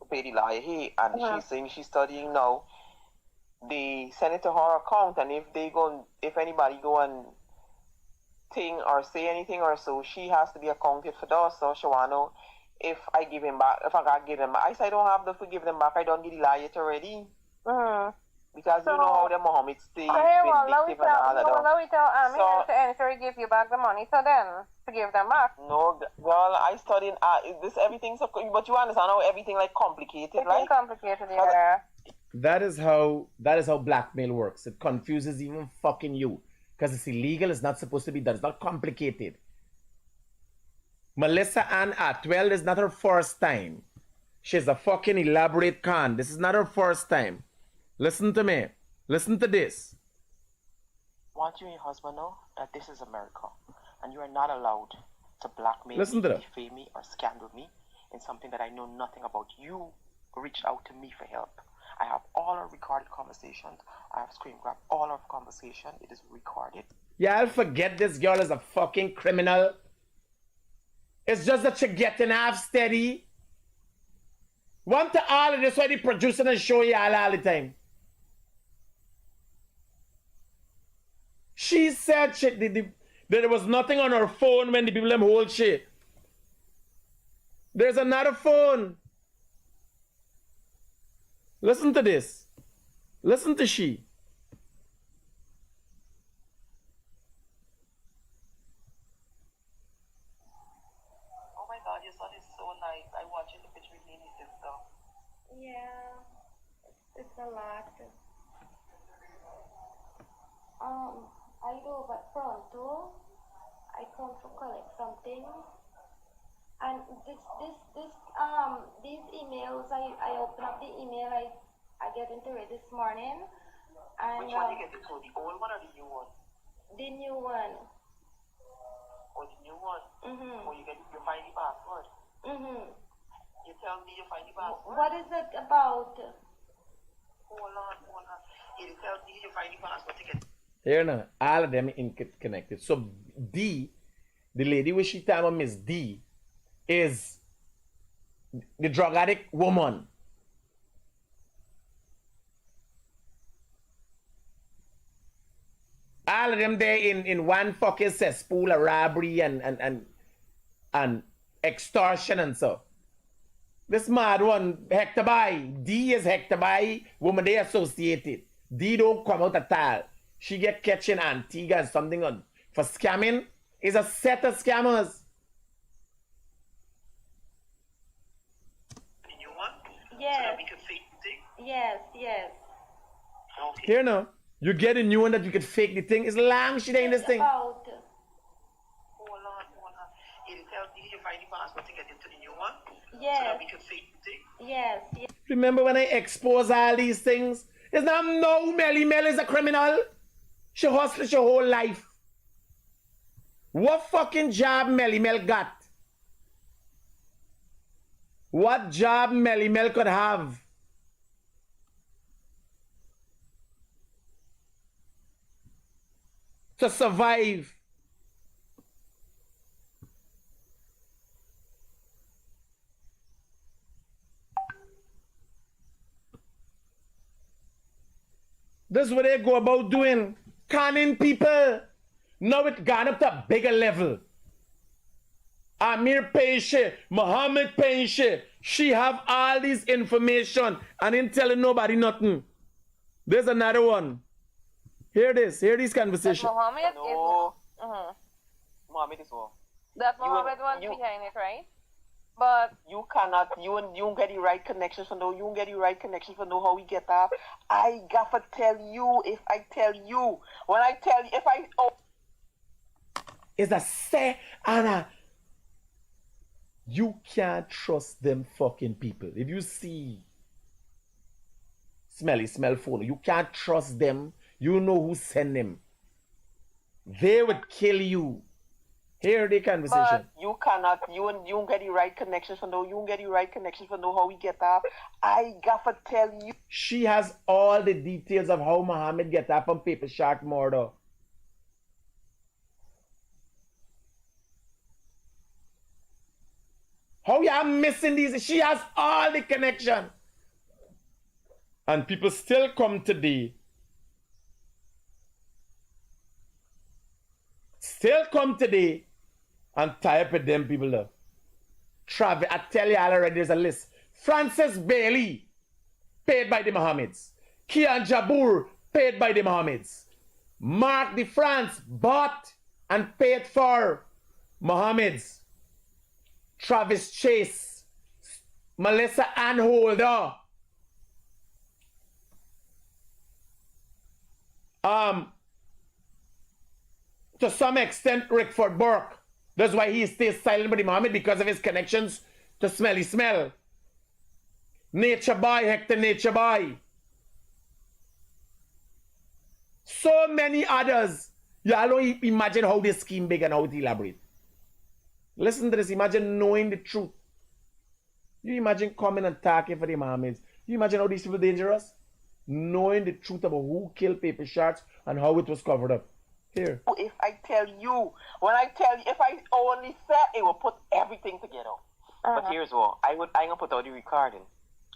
S6: pay the lawyer here, and she's saying she's studying now. They send it to her account, and if anybody go and thing or say anything or so, she has to be accounted for those. So she wanna know if I give him back, if I gotta give them back. I say I don't have to give them back. I don't get the lawyer already. Because you know how the Mohammed stay vindictive and all that.
S7: Let me tell Amir to ensure he give you back the money. So then to give them back.
S6: No, well, I studied this everything. So, but you understand how everything like complicated,
S7: it's
S6: like
S7: complicated, yeah.
S1: That is how blackmail works. It confuses even fucking you. Because it's illegal, it's not supposed to be done. It's not complicated. Melissa Ann Atwell is not her first time. She's a fucking elaborate con. This is not her first time. Listen to me. Listen to this.
S6: Want you and your husband know that this is America. And you are not allowed to blackmail
S1: Listen
S6: me,
S1: to that.
S6: defame me, or scandal me in something that I know nothing about. You reached out to me for help. I have all our recorded conversations. I have screen grabbed all our conversation. It is recorded.
S1: Yeah, I'll forget this girl is a fucking criminal. It's just that you're getting half steady. Want to all of this why they producing and show you all the time. She said that there was nothing on her phone when the people them hold shit. There's another phone. Listen to this. Listen to she.
S6: Oh my God, your son is so nice. I watch the picture with his sister.
S14: Yeah, it's a lot. I go over Pronto. I come to collect something. And these emails, I open up the email, I get into it this morning. And,
S6: which one you get into? The old one or the new one?
S14: The new one.
S6: Oh, the new one?
S14: Mm-hmm.
S6: Oh, you find the password?
S14: Mm-hmm.
S6: You tell me you find the password?
S14: What is it about?
S6: Hold on. You tell me you find the password to get.
S1: Here now, all of them connected. So D, the lady which she tell me Miss D, is the drug addict woman. All of them there in one fucking cesspool of robbery and extortion and so. This mad one, Hector Bay. D is Hector Bay, woman they associated. D don't come out at all. She get catching Antigua and something on for scamming. Is a set of scammers.
S14: Yes.
S6: So that we can fake the thing?
S14: Yes.
S6: Okay.
S1: Here now, you get a new one that you can fake the thing. It's long shit ain't this thing.
S14: About.
S6: Hold on. You tell me you find the password to get into the new one?
S14: Yes.
S6: So that we can fake the thing?
S14: Yes.
S1: Remember when I expose all these things? It's not no Melly Mel is a criminal. She hustles your whole life. What fucking job Melly Mel got? What job Melly Mel could have? To survive. This is what they go about doing. Conning people. Now it gone up to a bigger level. Amir paying shit. Muhammad paying shit. She have all this information and ain't telling nobody nothing. There's another one. Hear this. Hear this conversation.
S7: Muhammad
S6: no.
S7: is...
S6: Muhammad is what?
S7: That Muhammad one behind it, right? But
S6: you cannot, you don't get the right connection for know how we get off. I gotta tell you, if I tell you, when I tell you, if I
S1: is a say Anna. You can't trust them fucking people. If you see smell phone, you can't trust them. You know who sent them. They would kill you. Hear the conversation.
S6: But you cannot, you don't get the right connection for know how we get off. I gotta tell you.
S1: She has all the details of how Muhammad get up on Paper Shark murder. How you are missing these? She has all the connection. And people still come today. And tie up with them people there. Travis, I tell you already, there's a list. Francis Bailey, paid by the Mohammeds. Kian Jabur, paid by the Mohammeds. Mark de France, bought and paid for Mohammeds. Travis Chase, Melissa Ann Holder. To some extent, Rickford Burke. That's why he stays silent with the Mohammed, because of his connections to Smelly Smell. Nature Boy, Hector Nature Boy. So many others. You all don't imagine how this scheme big and how it elaborate. Listen to this. Imagine knowing the truth. You imagine coming and talking for the Mohammeds. You imagine how these people are dangerous? Knowing the truth about who killed Paper Sharks and how it was covered up. Here.
S6: If I tell you, if I only said it will put everything together. But here's what, I ain't put out the recording.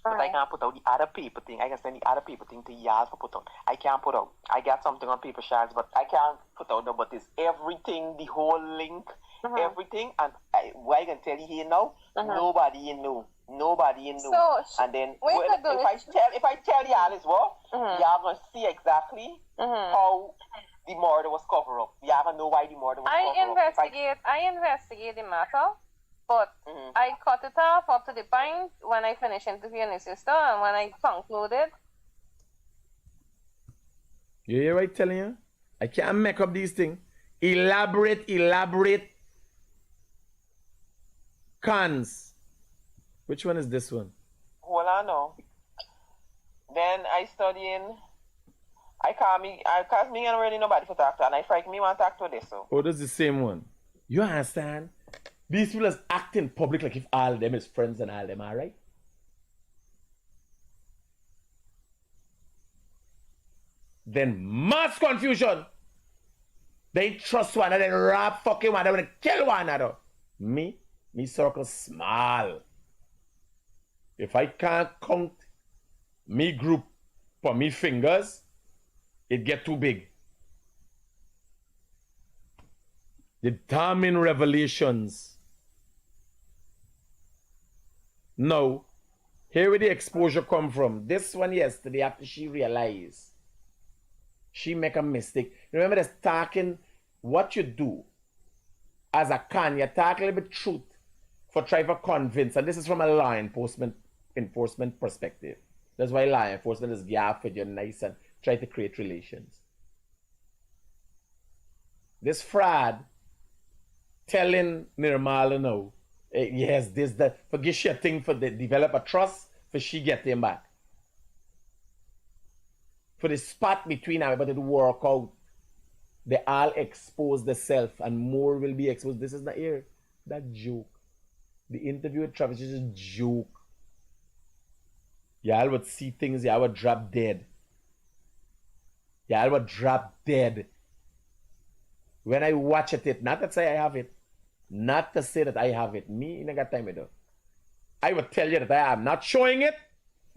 S6: But I can't put out the other paper thing. I can send the other paper thing to y'all for put out. I can't put out. I got something on Paper Sharks, but I can't put out. But it's everything, the whole link, everything. And what I can tell you here now, nobody you know. So, and then if I tell y'all as well, y'all gonna see exactly how the murder was covered up. Y'all gonna know why the murder was covered up.
S7: I investigate the matter. But I cut it off up to the point when I finished interviewing his sister and when I concluded.
S1: You hear right telling you? I can't make up these things. Elaborate cons. Which one is this one?
S6: Well, I know. Then I studying. Cause me and really nobody for talk to, and I frighten me want to talk to this. So.
S1: Oh, that's the same one. You understand? These people is acting public like if all of them is friends and all of them are right. Then mass confusion. They trust one another, they rap fucking one another, they kill one another. Me circle small. If I can't count me group for me fingers, it get too big. The damning revelations. No. Here where the exposure come from. This one yesterday after she realized she make a mistake. Remember this talking what you do as a con. You talk a little bit truth for try to convince. And this is from a law enforcement perspective. That's why law enforcement is gaff with you nice and try to create relations. This fraud telling Nirmala no. Yes, this that forget she a thing for the develop a trust for she get him back. For the spot between them, but it work out. They all expose themselves and more will be exposed. This is not here. That joke. The interview with Travis is a joke. Y'all would see things, y'all would drop dead. Y'all would drop dead. When I watch it, not to say I have it. Not to say that I have it. Me, I got time with it. I would tell you that I am not showing it,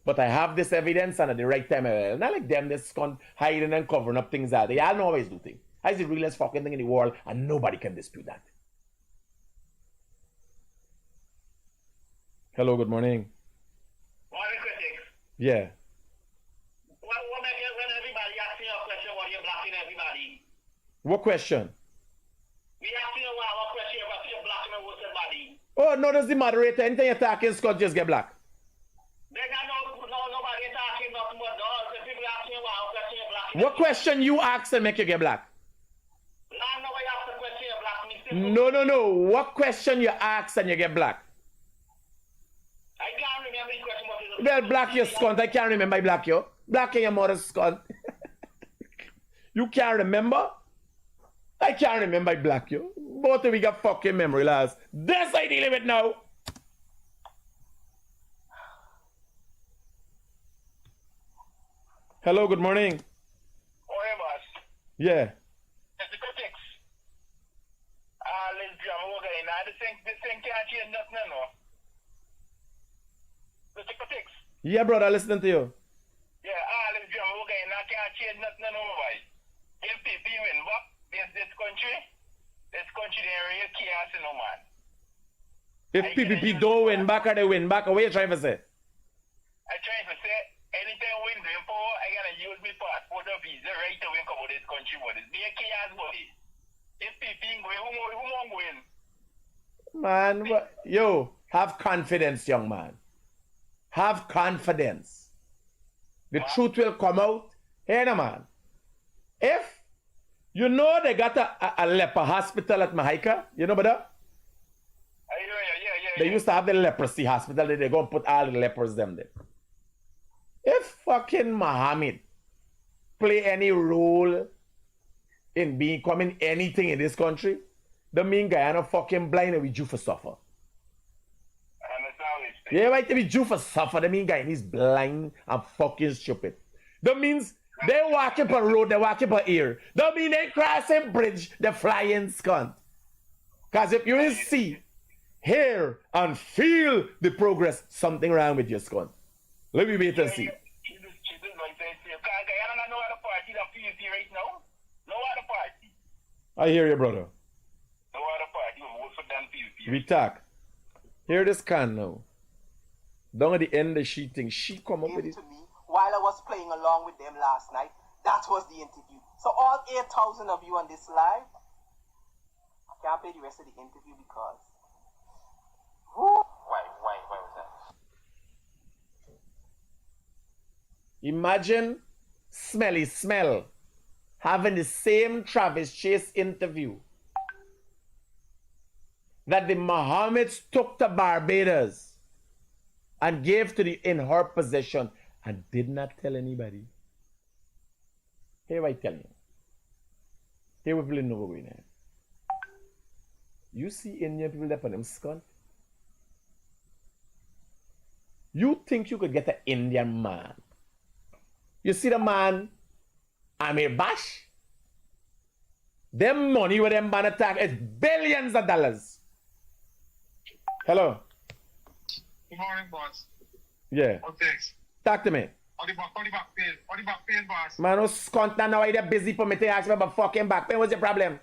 S1: but I have this evidence and at the right time I will. Not like them that's hiding and covering up things out there. Y'all know always do things. It's the realest fucking thing in the world and nobody can dispute that. Hello, good morning.
S9: Morning, Critic.
S1: Yeah.
S9: What make you when everybody asking you a question while you're blocking everybody?
S1: What question?
S9: We asking you what question but you're blocking with somebody.
S1: Oh, notice the moderator. Anything you're talking, Scott, just get black.
S9: Nobody talking nothing but dogs. The people asking what question black.
S1: What question you ask and make you get black?
S9: Nobody ask the question black.
S1: No. What question you ask and you get black?
S9: I can't remember the question.
S1: Well, black your scunt. I can't remember I black you. Black in your mother's scunt. You can't remember? I can't remember I black you. Both of we got fucking memory loss. This I dealing with now. Hello, good morning.
S9: Oh, hey, boss.
S1: Yeah.
S9: It's the critics. Let's jump over in. This thing can't change nothing, no. It's the critics.
S1: Yeah, brother, listening to you.
S9: Yeah, let's jump over in. I can't change nothing, no, boy. If people win, what? This country, there real chaos, no, man.
S1: If PPP don't win back or they win back, what are you trying to say?
S9: I'm trying to say, anytime we win power, I gotta use my passport or visa right to win cover this country, but it's their chaos, buddy. If people win, who won't win?
S1: Man, yo, have confidence, young man. Have confidence. The truth will come out. Hey, no, man. If you know they got a leper hospital at Mahika, you know about that? They used to have the leprosy hospital. They go and put all the lepers them there. If fucking Muhammad play any role in becoming anything in this country, the mean Guyana fucking blind and we due for suffer. Yeah, right, they be due for suffer. The mean Guyana is blind and fucking stupid. That means they walking per road, they walking per ear. That mean they crossing bridge, they flying scunt. Cause if you will see, hear, and feel the progress, something wrong with your scunt. Let me wait and see. I hear you, brother. We talk. Hear this can now. Down at the end of she thinks she come up with it.
S6: While I was playing along with them last night, that was the interview. So all 8,000 of you on this live, I can't play the rest of the interview because...
S10: Why was that?
S1: Imagine Smelly Smell having the same Travis Chase interview that the Mohammeds took to Barbados and gave to in her possession and did not tell anybody. Here I tell you. Here we play no going. You see Indian people that on them skull? You think you could get an Indian man? You see the man, Amir Bash? Them money with them man attack is billions of dollars. Hello?
S15: Good morning, boss.
S1: Yeah.
S15: Oh, thanks.
S1: Talk to me.
S15: On the back pain, boss.
S1: Man, no scunt now why they busy for me to ask me about fucking back pain. What's your problem?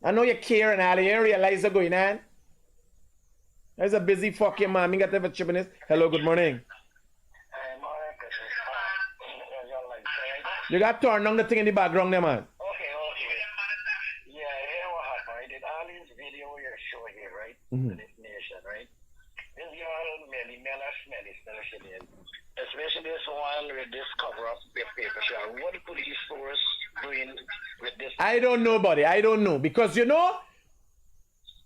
S1: I know you care and all, you realize what's going on. There's a busy fucking man. Me got to have a chip in this. Hello, good morning. You got to turn on the thing in the background there, man.
S9: This nation, right? This girl, smelly, especially this one with this cover up with paper shot. What the police force doing with this?
S1: I don't know, buddy. I don't know. Because you know,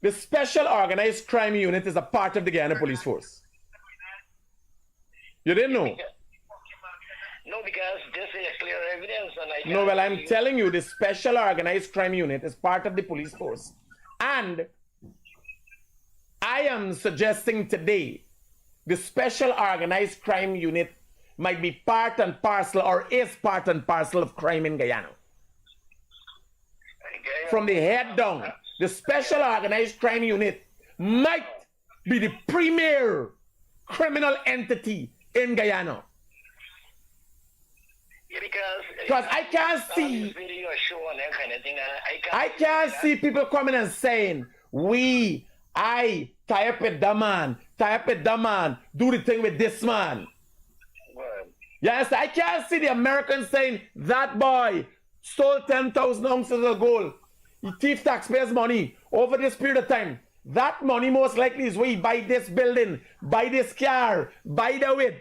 S1: the Special Organized Crime Unit is a part of the Guyana Police Force. You didn't know?
S9: No, because this is clear evidence. And
S1: no, well, I'm telling you, the Special Organized Crime Unit is part of the police force. And I am suggesting today the Special Organized Crime Unit might be part and parcel or is part and parcel of crime in Guyana. From the head down, the Special Organized Crime Unit might be the premier criminal entity in Guyana. Because I can't see, I can't see people coming and saying, I tie up with that man, do the thing with this man. Yes, I can't see the Americans saying, that boy stole 10,000 ounces of gold. He thieved taxpayers' money over this period of time. That money most likely is where he buy this building, buy this car, buy the with.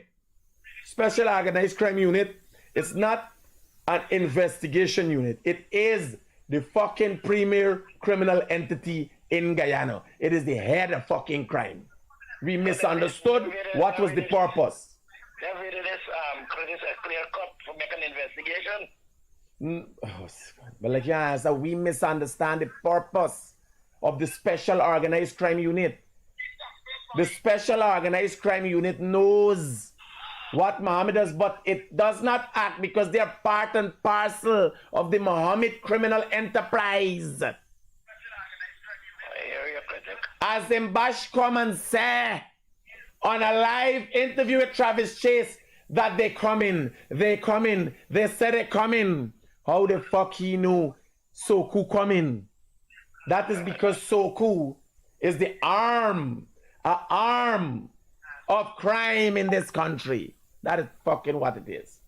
S1: Special Organized Crime Unit. It's not an investigation unit. It is the fucking premier criminal entity in Guyana. It is the head of fucking crime. We misunderstood what was the purpose.
S9: They read this Critic a clear cut for making an investigation.
S1: But like you answer, we misunderstand the purpose of the Special Organized Crime Unit. The Special Organized Crime Unit knows what Mohammed does, but it does not act because they are part and parcel of the Mohammed criminal enterprise. As Mbash come and say on a live interview with Travis Chase that they coming, they said they coming. How the fuck he knew Soku coming? That is because Soku is the arm of crime in this country. That is fucking what it is.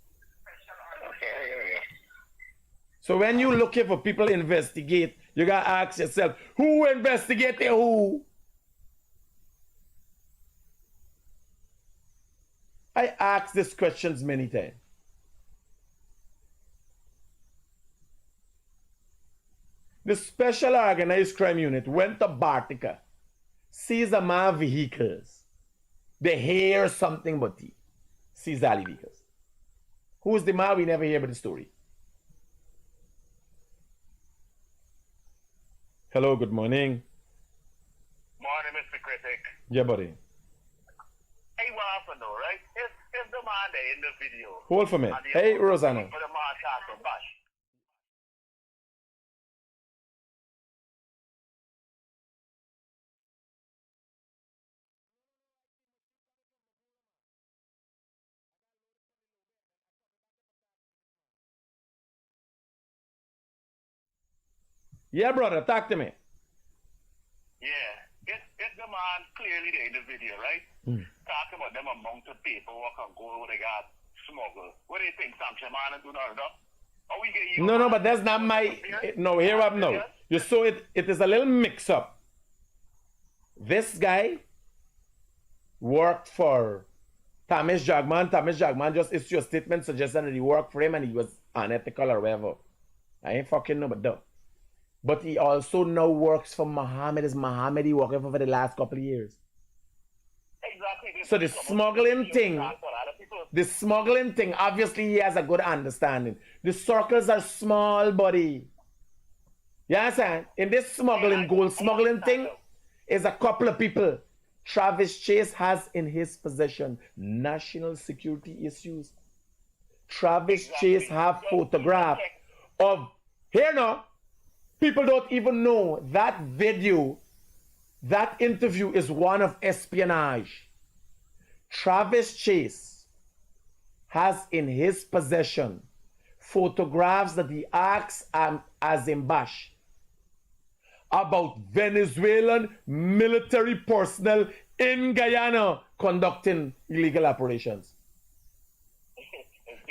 S1: So when you looking for people to investigate, you gotta ask yourself, who investigated who? I asked these questions many times. The Special Organized Crime Unit went to Bartica, seized a man's vehicles. They hear something but he seized all the vehicles. Who's the man? We never hear about the story. Hello, good morning.
S9: Morning, Mr. Critic.
S1: Yeah, buddy.
S9: Hey, what happened though, right? If the man there in the video.
S1: Hold for me. Hey, Rosanna.
S9: For the man talking bash.
S1: Yeah, brother, talk to me.
S9: Yeah. If the man clearly there in the video, right? Talking about them amount of paperwork and gold they got smuggled. What do you think, Sanction man, and do nothing? Are we getting
S1: No, but that's not my... No, here up now. You saw it. It is a little mix-up. This guy worked for Thomas Jagman. Thomas Jagman just issued a statement suggesting that he worked for him and he was unethical or whatever. I ain't fucking know, but though. But he also now works for Mohammed. Is Mohammed he working for the last couple of years?
S9: Exactly.
S1: So the smuggling thing, obviously he has a good understanding. The circles are small, buddy. You understand? In this smuggling, gold smuggling thing, is a couple of people. Travis Chase has in his possession national security issues. Travis Chase have photograph of, here now, people don't even know that video, that interview is one of espionage. Travis Chase has in his possession photographs that he asks Azimbash about Venezuelan military personnel in Guyana conducting illegal operations.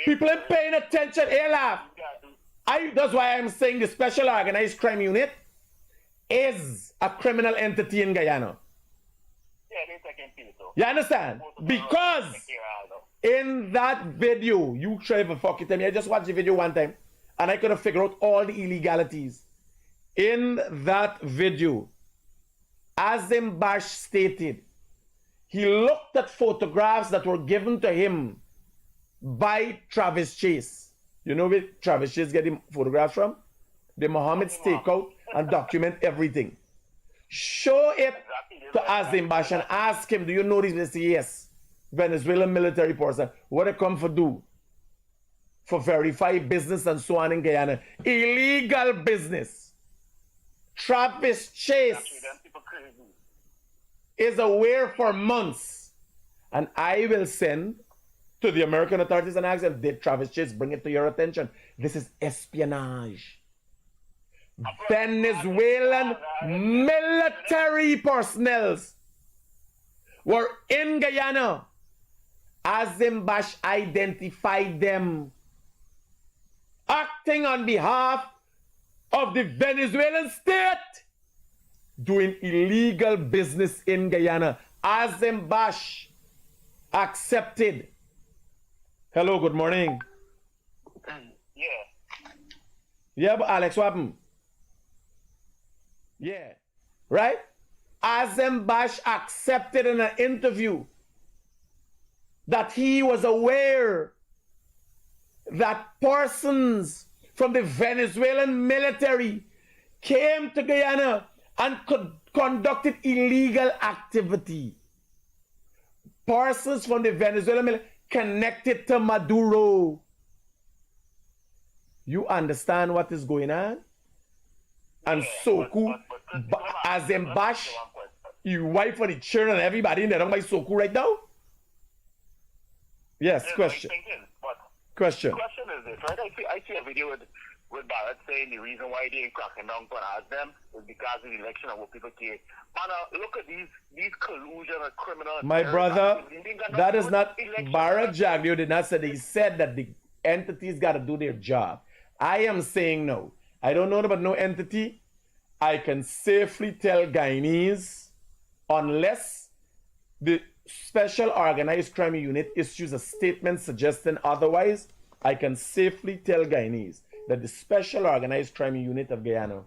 S1: People ain't paying attention. Here, laugh. That's why I'm saying the Special Organized Crime Unit is a criminal entity in Guyana. You understand? Because in that video, you try to fuck it. I just watched the video one time and I could have figured out all the illegalities. In that video, Azim Bash stated he looked at photographs that were given to him by Travis Chase. You know where Travis Chase get him photographs from? The Mohammed stakeout and document everything. Show it to Azim Bash and ask him, do you know this? They say, yes. Venezuelan military person. What they come for do? For verify business and so on in Guyana. Illegal business. Travis Chase is aware for months. And I will send to the American authorities and ask them, did Travis Chase bring it to your attention? This is espionage. Venezuelan military personnel were in Guyana. Azim Bash identified them acting on behalf of the Venezuelan state, doing illegal business in Guyana. Azem Bash accepted. Hello, good morning. Yeah, but Alex, what happened? Yeah, right? Azem Bash accepted in an interview that he was aware that persons from the Venezuelan military came to Guyana and conducted illegal activity. Persons from the Venezuelan military connected to Maduro. You understand what is going on? And Soku, Azem Bash, your wife and the children and everybody in there don't buy Soku right now? Yes, question. Question.
S16: The question is this, right? I see a video with Barrett saying the reason why they ain't cracking down on them is because of the election and what people care. Man, look at these collusion and criminal.
S1: My brother, that is not, Barrett Jaglio did not say, he said that the entities got to do their job. I am saying no. I don't know about no entity. I can safely tell Guyanese, unless the Special Organized Crime Unit issues a statement suggesting otherwise, I can safely tell Guyanese that the Special Organized Crime Unit of Guyana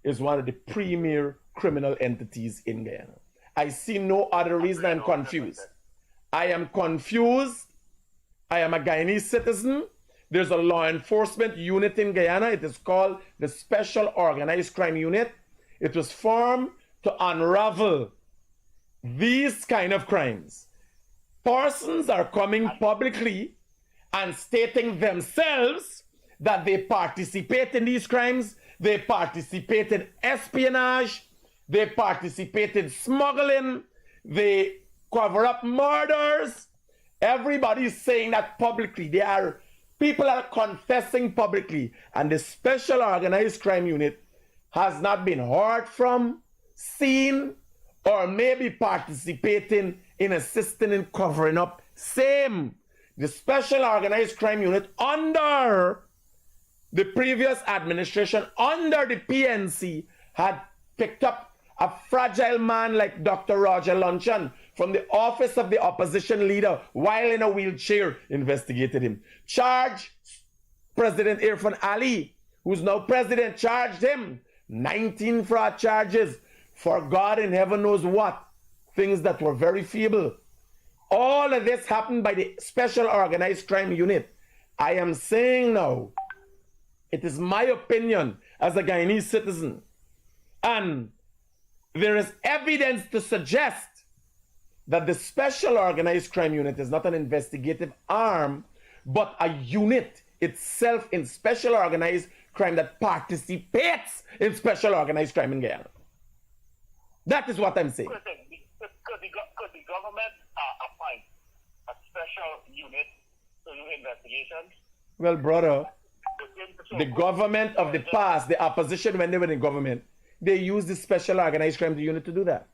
S1: is one of the premier criminal entities in Guyana. I see no other reason. I'm confused. I am confused. I am a Guyanese citizen. There's a law enforcement unit in Guyana. It is called the Special Organized Crime Unit. It was formed to unravel these kind of crimes. Persons are coming publicly and stating themselves that they participate in these crimes. They participate in espionage. They participate in smuggling. They cover up murders. Everybody is saying that publicly. People are confessing publicly, and the Special Organized Crime Unit has not been heard from, seen, or maybe participating in assisting in covering up. Same. The Special Organized Crime Unit under the previous administration, under the PNC, had picked up a fragile man like Dr. Roger Luncheon from the office of the opposition leader while in a wheelchair, investigated him. Charged President Irfan Ali, who's now president, charged him 19 fraud charges for God in heaven knows what, things that were very feeble. All of this happened by the Special Organized Crime Unit. I am saying now, it is my opinion as a Guyanese citizen, and there is evidence to suggest that the Special Organized Crime Unit is not an investigative arm, but a unit itself in special organized crime that participates in special organized crime in Guyana. That is what I'm saying.
S16: Could the government appoint a special unit to do investigations?
S1: Well, brother, the government of the past, the opposition when they were in government, they used the Special Organized Crime Unit to do that.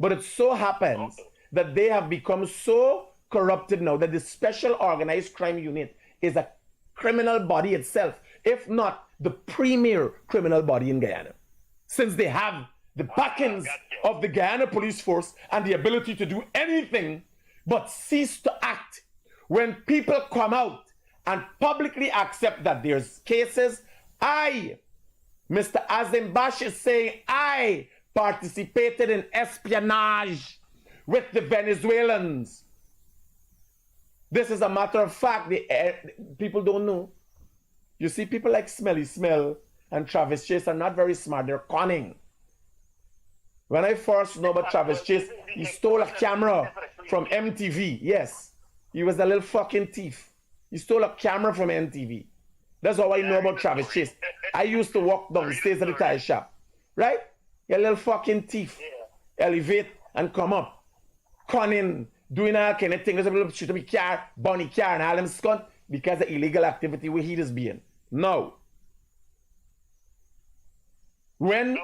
S1: But it so happens that they have become so corrupted now that the Special Organized Crime Unit is a criminal body itself, if not the premier criminal body in Guyana. Since they have the backings of the Guyana police force and the ability to do anything but cease to act when people come out and publicly accept that there's cases. Mr. Azem Bash is saying, I participated in espionage with the Venezuelans. This is a matter of fact. People don't know. You see, people like Smelly Smell and Travis Chase are not very smart. They're cunning. When I first know about Travis Chase, he stole a camera from MTV. Yes, he was a little fucking thief. He stole a camera from MTV. That's all I know about Travis Chase. I used to walk downstairs at the tire shop. Right? You little fucking thief. Elevate and come up. Cunning. Doing all kind of things. Shoot up a car, bunny car, and all them scunt because of illegal activity where he is being. No. When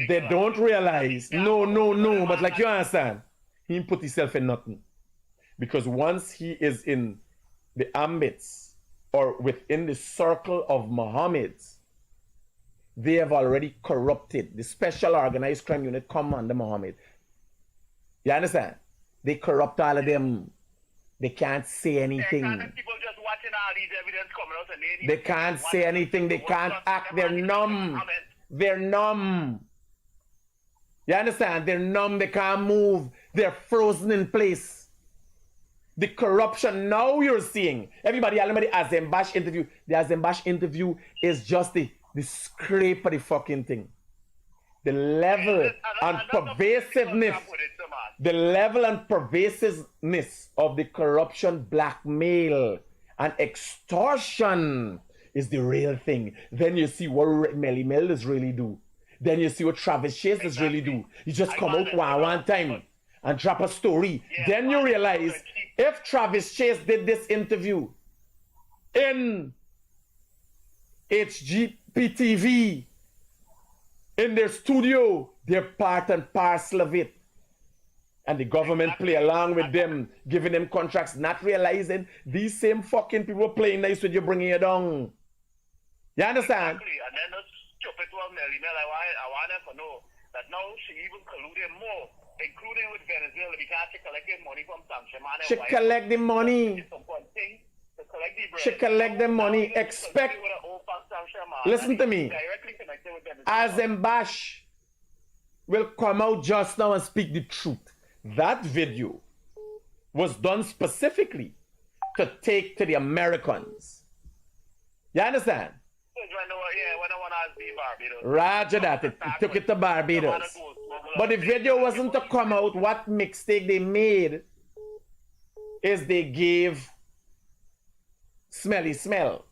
S1: they don't realize, no, but like you understand, he put himself in nothing. Because once he is in the ambits or within the circle of Mohammeds, they have already corrupted the Special Organized Crime Unit Commander Mohammed. You understand? They corrupt all of them. They can't say anything.
S16: People just watching all these evidence coming out and
S1: they can't say anything. They can't act. They're numb. They're numb. You understand? They're numb. They can't move. They're frozen in place. The corruption now you're seeing. Everybody, I remember the Azembash interview. The Azembash interview is just the scrape of the fucking thing. The level and pervasiveness, the level and pervasiveness of the corruption, blackmail, and extortion is the real thing. Then you see what Melly Melders really do. Then you see what Travis Chase really do. You just come out one time and drop a story. Then you realize if Travis Chase did this interview in HGPTV, in their studio, they're part and parcel of it. And the government play along with them, giving them contracts, not realizing these same fucking people playing nice with you, bringing you down. You understand?
S16: Exactly. And then the stupid one, Melly Mel, I want them to know that now she even colluded more, including with Venezuela, because she collected money from Samson.
S1: She collect the money. She collect the money. Expect. Listen to me. Azembash will come out just now and speak the truth. That video was done specifically to take to the Americans. You understand? Roger that. It took it to Barbados. But the video wasn't to come out. What mistake they made is they gave Smelly Smell.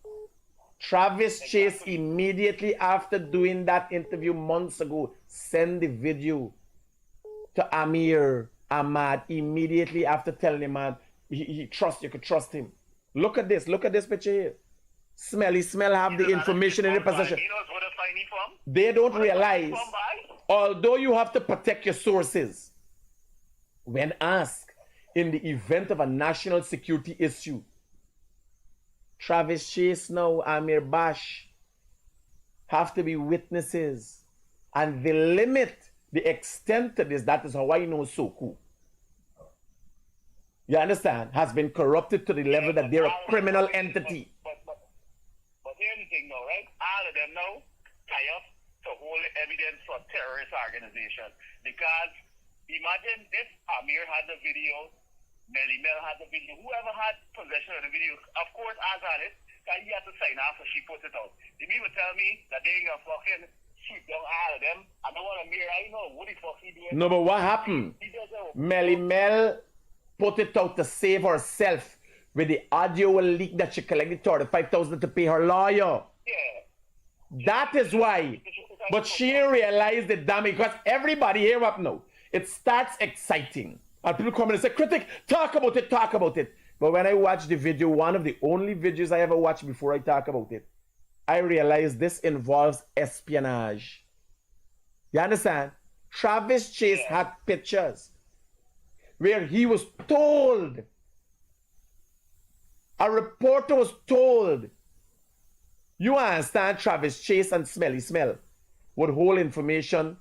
S1: Travis Chase immediately after doing that interview months ago sent the video to Amir Ahmad immediately after telling him, man, you could trust him. Look at this picture here. Smelly Smell have the information in their possession. They don't realize, although you have to protect your sources, when asked in the event of a national security issue, Travis Chase now, Amir Bash, have to be witnesses. And the limit, the extent to this, that is how I know Soku. You understand? Has been corrupted to the level that they're a criminal entity.
S16: But here's the thing though, right? All of them now tie up to hold evidence for terrorist organization. Because imagine if Amir had the video, Melly Mel had the video, whoever had possession of the video, of course, as had it, because he had to sign off so she put it out. The people tell me that they ain't gonna fucking shoot down all of them. I don't want Amir, I know what the fuck he doing.
S1: No, but what happened? Melly Mel put it out to save herself with the audio leak that she collected $35,000 to pay her lawyer.
S16: Yeah.
S1: That is why. But she realized the damage because everybody here up now. It starts exciting. And people come in and say, Critic, talk about it. But when I watch the video, one of the only videos I ever watch before I talk about it, I realize this involves espionage. You understand? Travis Chase had pictures where he was told, a reporter was told, you understand Travis Chase and Smelly Smell would hold information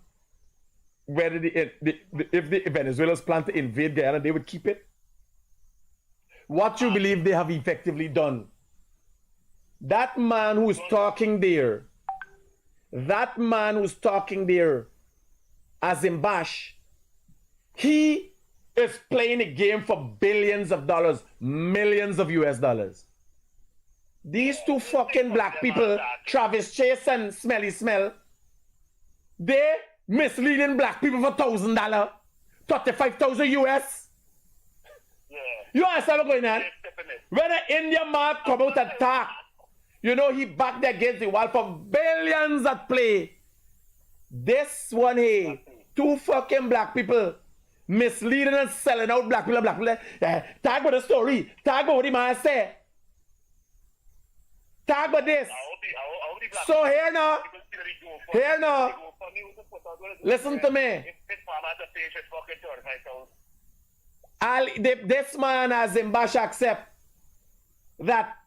S1: whether if the Venezuelans plan to invade Guyana, they would keep it. What you believe they have effectively done? That man who's talking there, Azembash, he is playing a game for billions of dollars, millions of US dollars. These two fucking black people, Travis Chase and Smelly Smell, they misleading black people for $1,000, 35,000 US.
S16: Yeah.
S1: You understand what's going on? When an Indian man come out and talk, you know he backed against the wall for billions at play. This one here, two fucking black people misleading and selling out black people. Talk about the story. Talk about what the man said. Talk about this. So here now. Listen to me. This man Azembash accept that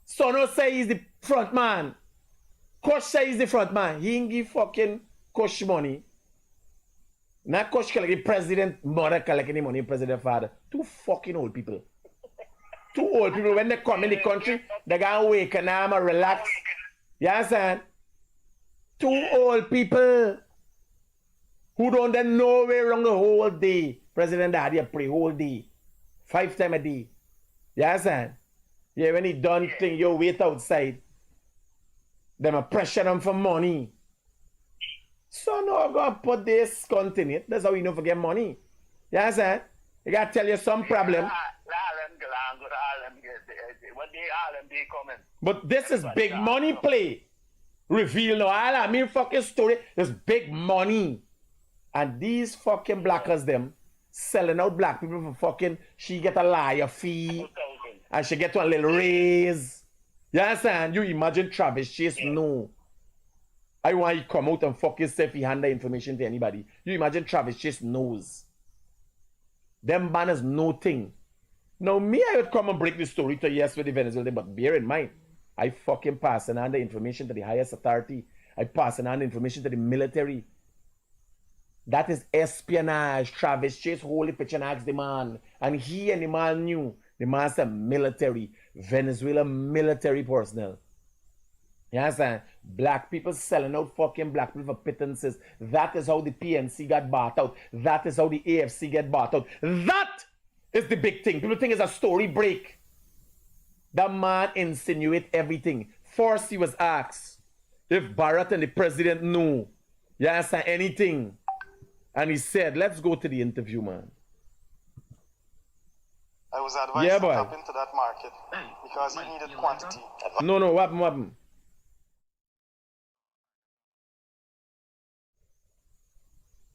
S1: Sono say he's the front man. Kush say he's the front man. He ain't give fucking Kush money. Not Kush collect the president mother collect any money, president father. Two fucking old people. Two old people, when they come in the country, they gonna wake and I'm relax. You understand? Two old people who don't then know where wrong the whole day. President Daddy pray whole day. 5 times a day. You understand? Yeah, when he done thing, you wait outside. Them a pressure them for money. So now I'm gonna put this continue. That's how you know forget money. You understand? You gotta tell you some problem. But this is big money play. Reveal no all I mean fucking story. There's big money. And these fucking blackers them selling out black people for fucking she get a liar fee. And she get one little raise. You understand? You imagine Travis Chase? No. I want you come out and fucking say if he hand the information to anybody. You imagine Travis Chase knows. Them banners no thing. Now me, I would come and break the story to yes with the Venezuela, but bear in mind, I fucking passing on the information to the highest authority. I passing on the information to the military. That is espionage. Travis Chase hold the picture and asked the man. And he and the man knew. The man said military. Venezuela military personnel. You understand? Black people selling out fucking black people for pittances. That is how the PNC got bought out. That is how the AFC get bought out. That is the big thing. People think it's a story break. That man insinuate everything. First he was asked if Barrett and the president knew. You understand anything? And he said, let's go to the interview, man.
S15: I was advised to tap into that market because he needed quantity.
S1: No, what happened?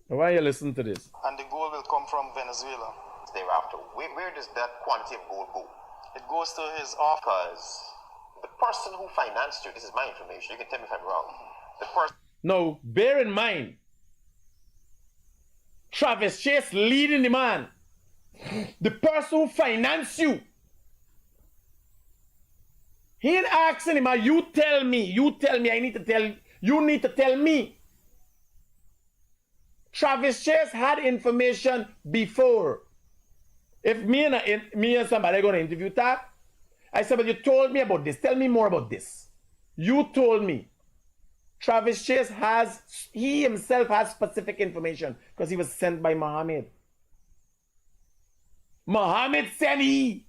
S1: Why you listen to this?
S15: And the gold will come from Venezuela.
S10: Thereafter, where does that quantity of gold go?
S15: It goes to his office.
S10: The person who financed you, this is my information, you can tell me if I'm wrong. The person.
S1: No, bear in mind, Travis Chase leading the man. The person who financed you. He ain't asking him, you tell me, I need to tell, you need to tell me. Travis Chase had information before. If me and somebody are going to interview that, I said, but you told me about this. Tell me more about this. You told me. Travis Chase he himself has specific information because he was sent by Mohammed. Mohammed sent he.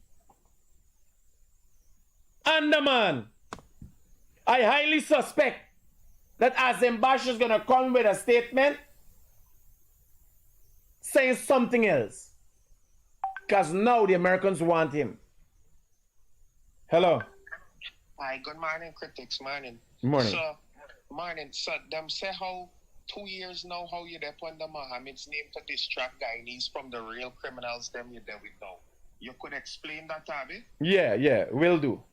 S1: And the man, I highly suspect that Azem Bash is going to come with a statement saying something else. Because now the Americans want him. Hello.
S17: Hi, good morning, critics. Morning.
S1: Morning.
S17: So, them say how 2 years now, how you there under Mohammed's name to distract Guyanese from the real criminals them you there with now. You could explain that, Abby?
S1: Yeah, will do.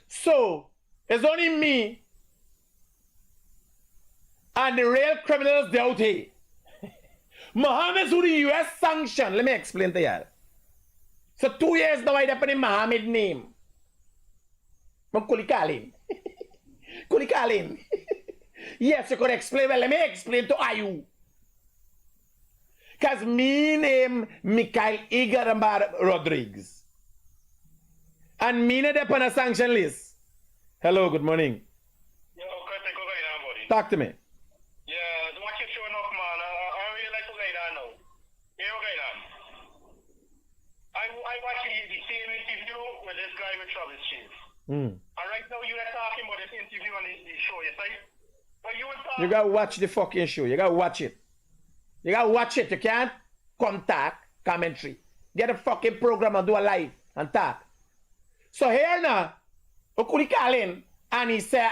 S1: So, it's only me and the real criminals out here. Mohammed's who the US sanctioned. Let me explain to you. So 2 years now I put in Mohammed name. Kulikalin. Kulikalin. Yes, you could explain. Well, let me explain to you. Because me name Mikhail Igor Rodriguez. And me not on a sanction list. Hello, good morning.
S16: Yo, Critic, go ahead, buddy.
S1: Talk to me.
S16: Yeah, watch your show enough, man. I really like to guide on now. Yeah, okay, then. I watched the same interview with this guy with Travis Chase. And right now you're talking about this interview on the show, you say? But you were talking.
S1: You gotta watch the fucking show. You gotta watch it. You gotta watch it. You can't contact commentary. Get a fucking program and do a live and talk. So here now, Okuli calling and he say,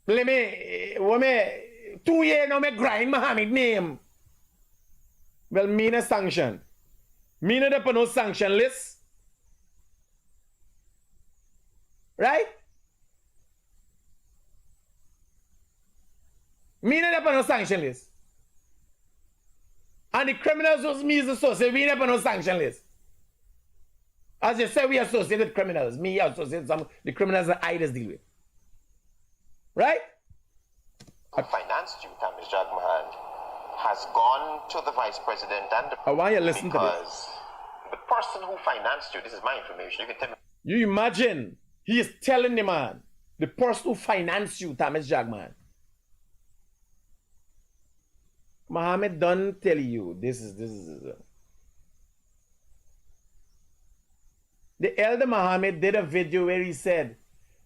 S1: let me 2 years now me grind Mohammed name. Well, me no sanction. Me no dey no sanction list. Right? Me no dey no sanction list. And the criminals was me as associate. We never no sanction list. As you say, we associate with criminals. Me associate some the criminals that I just deal with. Right?
S10: Who financed you, Tamis Jagmohan, has gone to the vice president and the
S1: I want you to listen to this.
S10: because the person who financed you, this is my information, you can tell me.
S1: You imagine, he is telling the man, the person who financed you, Tamis Jagman. Mohammed done tell you, this is. The elder Mohammed did a video where he said,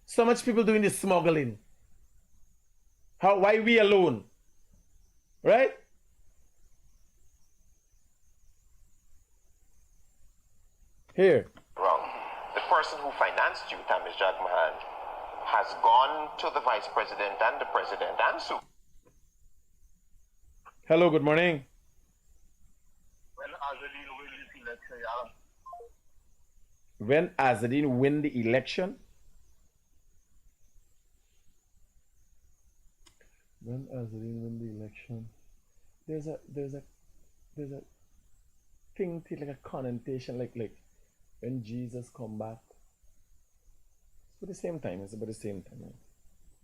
S1: so much people doing this smuggling. Why we alone? Right? Here.
S10: Wrong. The person who financed you, Tamis Jagmohan, has gone to the vice president and the president and so.
S1: Hello, good morning.
S16: When Azadine win the election,
S1: When Azadine win the election? When Azadine win the election? There's a thing, like a connotation, like when Jesus come back. It's about the same time. It's about the same time. Right?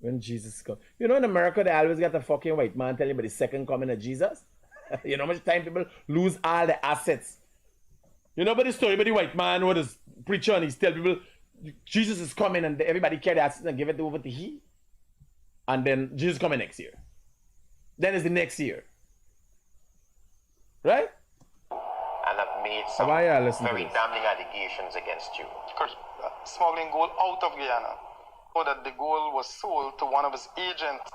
S1: When Jesus come. You know in America, they always got a fucking white man telling you about the second coming of Jesus. You know how much time people lose all the assets. You know about the story about the white man who is preacher and he's tell people Jesus is coming and everybody carry the assets and give it over to he. And then Jesus coming next year. Then it's the next year. Right?
S10: And have made some
S1: Why are you listening
S10: very
S1: to this?
S10: damning allegations against you.
S15: Of course, smuggling gold out of Guyana. So that the gold was sold to one of his agents.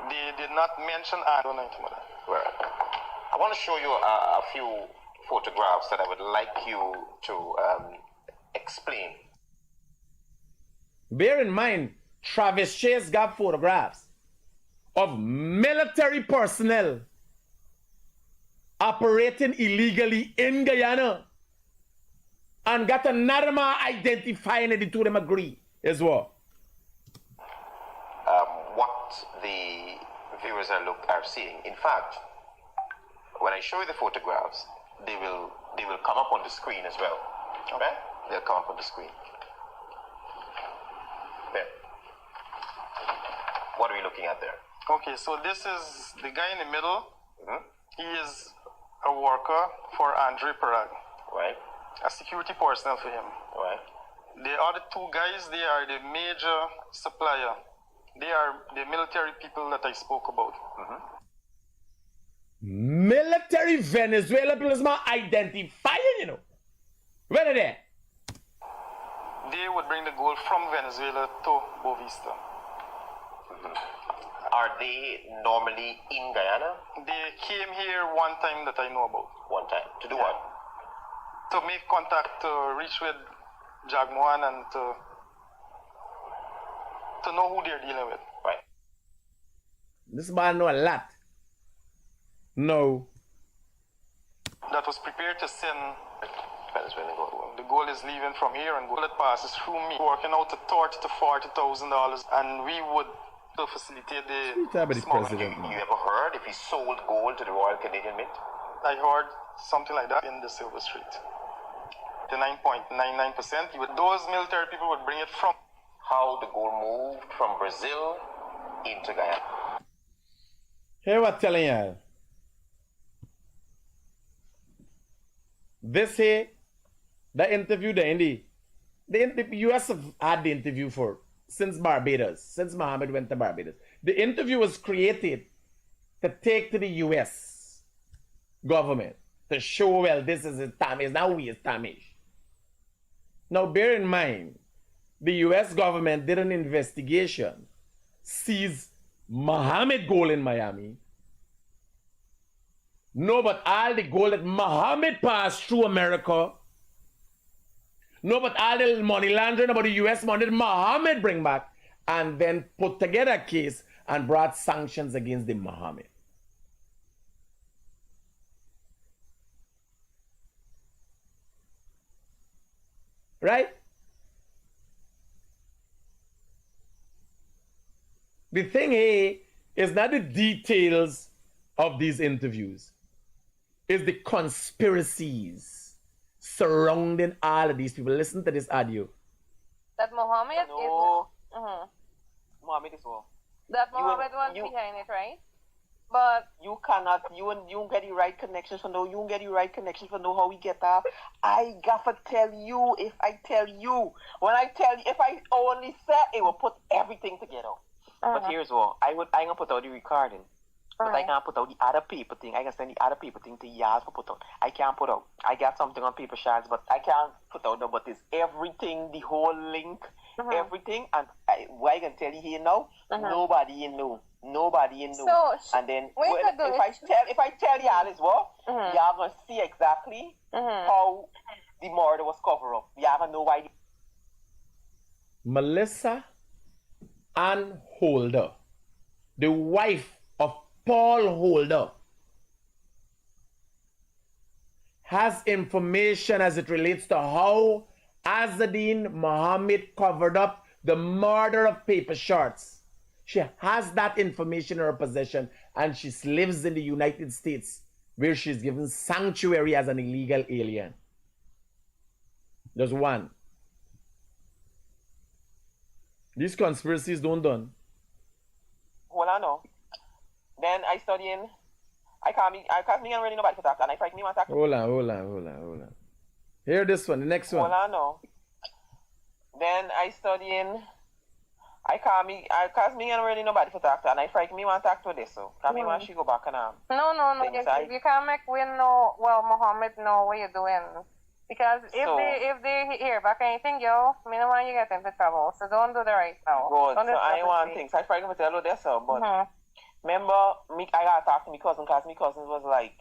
S15: They did not mention I don't know anything about that.
S10: Right. I want to show you a few photographs that I would like you to explain.
S1: Bear in mind, Travis Chase got photographs of military personnel operating illegally in Guyana and got another man identifying it, the two of them agree as well.
S10: What the viewers are seeing. In fact, when I show you the photographs, they will come up on the screen as well. Okay? They'll come up on the screen. There. What are we looking at there?
S15: Okay, so this is the guy in the middle. Mm-hmm. He is a worker for Andre Parag.
S10: Right.
S15: A security personnel for him.
S10: Right.
S15: The other two guys, they are the major supplier. They are the military people that I spoke about.
S10: Mm-hmm.
S1: Military Venezuela people is not identifying, you know. Where are they?
S15: They would bring the gold from Venezuela to Bovista.
S10: Mm-hmm. Are they normally in Guyana?
S15: They came here one time that I know about.
S10: One time. To do what?
S15: To make contact, to reach with Jagmohan and to know who they're dealing with.
S10: Right.
S1: This man know a lot. No.
S15: That was prepared to send
S10: Venezuelan gold.
S15: The gold is leaving from here and gold that passes through me, working out to $30,000 to $40,000, and we would to facilitate the
S10: smuggling. You ever heard if he sold gold to the Royal Canadian Mint?
S15: I heard something like that in the Silver Street. The 9.99%, those military people would bring it from.
S10: How the gold moved from Brazil into Guyana.
S1: Here what telling you. This here, the interview the US have had the interview for since Barbados, since Mohammed went to Barbados. The interview was created to take to the US government to show, well, this is Tamish, now we is Tamish. Now bear in mind, the US government did an investigation, seized Mohammed gold in Miami. No, but all the gold that Mohammed passed through America. No, but all the money laundering about the US money that Mohammed bring back. And then put together a case and brought sanctions against the Mohammed. Right? The thing here is not the details of these interviews. is the conspiracies surrounding all of these people. Listen to this audio.
S7: That Mohammed
S6: No.
S7: is...
S6: Mohammed is what?
S7: That Mohammed was behind it, right? But
S6: you cannot, you don't get the right connections for know, you don't get the right connections for know how we get up. I gotta tell you, if I tell you, when I tell you, if I only said it will put everything together. But here's what, I gonna put out the recording. But I can't put out the other paper thing. I can send the other paper thing to y'all for put out. I can't put out. I got something on paper shards, but I can't put out. But it's everything, the whole link, everything. And what I can tell you here now, nobody in know. Nobody in know.
S7: So,
S6: and then if I tell y'all as well, y'all gonna see exactly how the murder was covered up. Y'all gonna know why.
S1: Melissa Ann Holder, the wife of Paul Holder, has information as it relates to how Azzedine Mohammed covered up the murder of Paper Shorts. She has that information in her possession, and she lives in the United States, where she's given sanctuary as an illegal alien. There's one. These conspiracies don't done.
S6: Well, I know. Then I studying. I can't really nobody for that, and I frighten me one second.
S1: Hold on. Hear this one, the next one.
S6: Well, I know. Then I studying. I can't me and really nobody for that, and I frighten me one talk to this, so can me want she go back and
S7: No. You can't make Win know. Well, Mohammed know what you're doing. Because if they hear back anything, yo, me no want you get into trouble. So don't do the right now.
S6: Good. So I want things. I frighten me tell you this, so but remember I got to talk to my cousin because my cousin was like,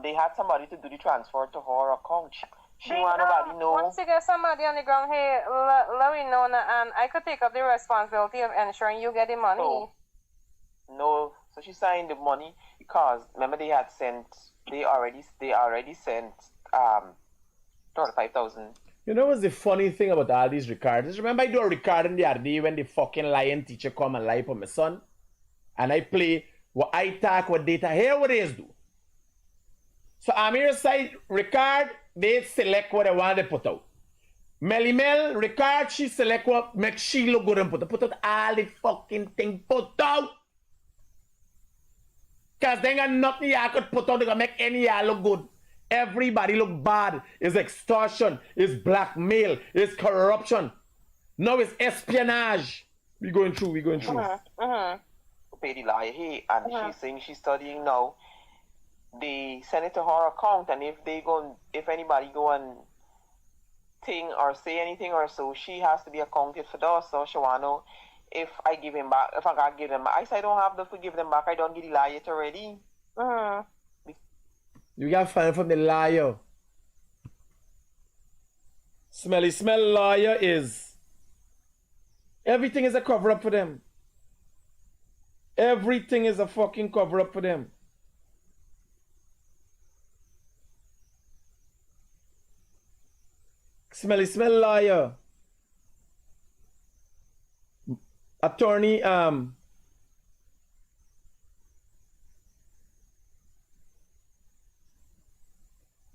S6: they had somebody to do the transfer to her account. She want nobody know.
S7: Once you get somebody on the ground here, let me know, and I could take up the responsibility of ensuring you get the money.
S6: No, so she signed the money because remember they already sent 35,000.
S1: You know what's the funny thing about all these recordings? Remember I do a recording the other day when the fucking lion teacher come and lie for my son? And I play what I talk with data. Here what they do. So Amir side record, they select what they want to put out. Melly Mel record, she select what make she look good and put out all the fucking thing put out. Cause they got nothing you could put out to make any y'all look good. Everybody look bad. It's extortion, it's blackmail, it's corruption. Now it's espionage. We going through.
S6: Pay the lawyer here, and she's saying she's studying now. They send it to her account, and if anybody go and think or say anything or so, she has to be accounted for that. So she wanna know if I give him back, if I gotta give them back. I say I don't have to give them back. I don't get the lawyer already.
S1: You got find from the lawyer. Smelly smell lawyer is everything is a cover up for them. Everything is a fucking cover up for them. Smelly smell lawyer. Attorney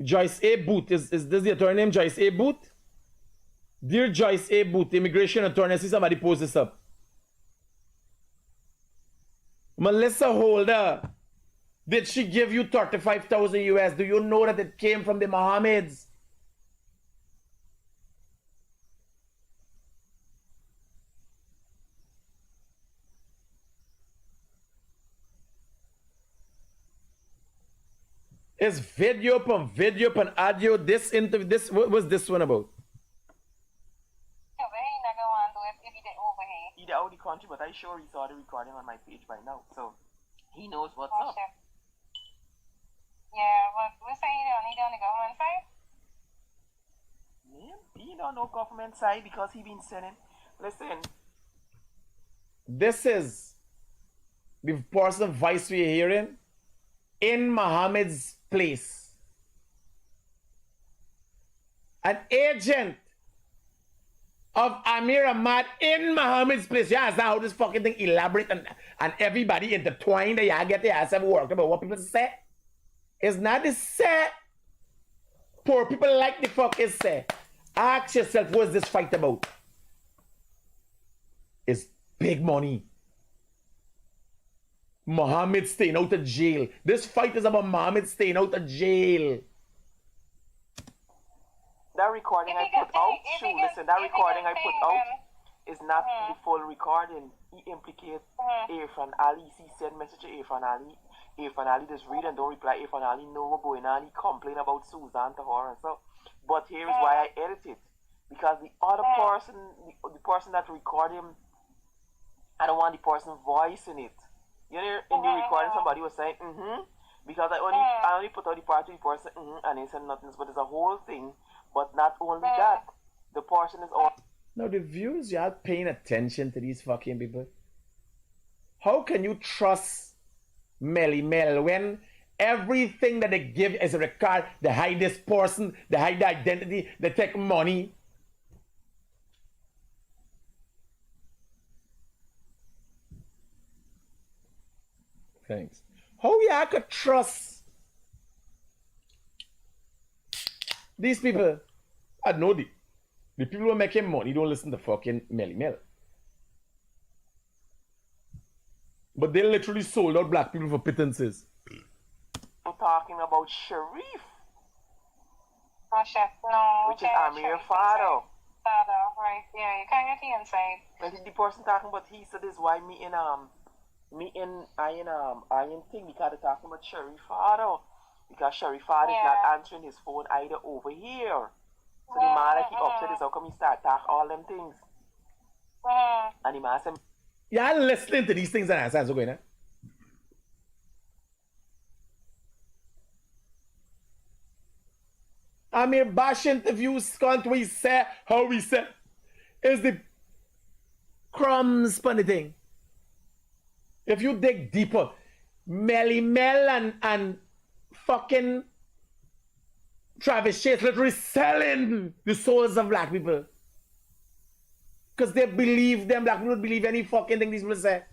S1: Joyce A. Booth. Is this the attorney name? Joyce A. Booth? Dear Joyce A. Booth, immigration attorney. I see somebody post this up. Melissa Holder, did she give you 35,000 US? Do you know that it came from the Mohammeds? It's video upon audio. This interview, what was this one about?
S6: He out the country, but I sure he saw the recording on my page by now, so he knows what's up.
S7: Yeah, but we're saying he on the government side?
S6: Yeah, he don't know government side because he been sending. Listen.
S1: This is the person voice we're hearing in Mohammed's place. An agent of Amir Ahmad in Mohammed's place. Yeah, that's how this fucking thing elaborate and everybody intertwined. Yeah, get the ass and work about what people say. It's not the say. Poor people like the fuck is say. Ask yourself, what's this fight about? It's big money. Muhammad staying out of jail. This fight is about Muhammad staying out of jail.
S6: That recording I put out, listen, that recording I put out is not the full recording. He implicates Irfan Ali. He sent message to Irfan Ali. Irfan Ali just read and don't reply. Irfan Ali know what's going on. He complain about Susan to her and so. But here is why I edited. Because the other person, the person that recorded him, I don't want the person's voice in it. You know, in the recording somebody was saying, because I only put out the part of the person, and he said nothing, but it's a whole thing. But not only that, the person is all.
S1: Now the viewers, y'all paying attention to these fucking people. How can you trust Melly Mel when everything that they give is a record? They hide this person, they hide the identity, they take money. Thanks. How y'all could trust these people? I know the people who are making money don't listen to fucking Melly Mel. But they literally sold out black people for pittances.
S6: I'm talking about Sharif.
S7: Oh shit, no.
S6: Which is Amir Fado.
S7: Right, yeah, you can't get the inside.
S6: I think the person talking about he said is why me in Iron thing because they're talking about Sharif Fado. Because Sharif Fado is not answering his phone either over here. So the man like he upset is how come he start talk all them things. And the man said,
S1: y'all listening to these things and answers going on. Amir Bash interviews can't we say how we say is the crumbs funny thing. If you dig deeper, Melly Mel and fucking Travis Chase literally selling the souls of black people. Because they believe them, black people don't believe any fucking thing these people say.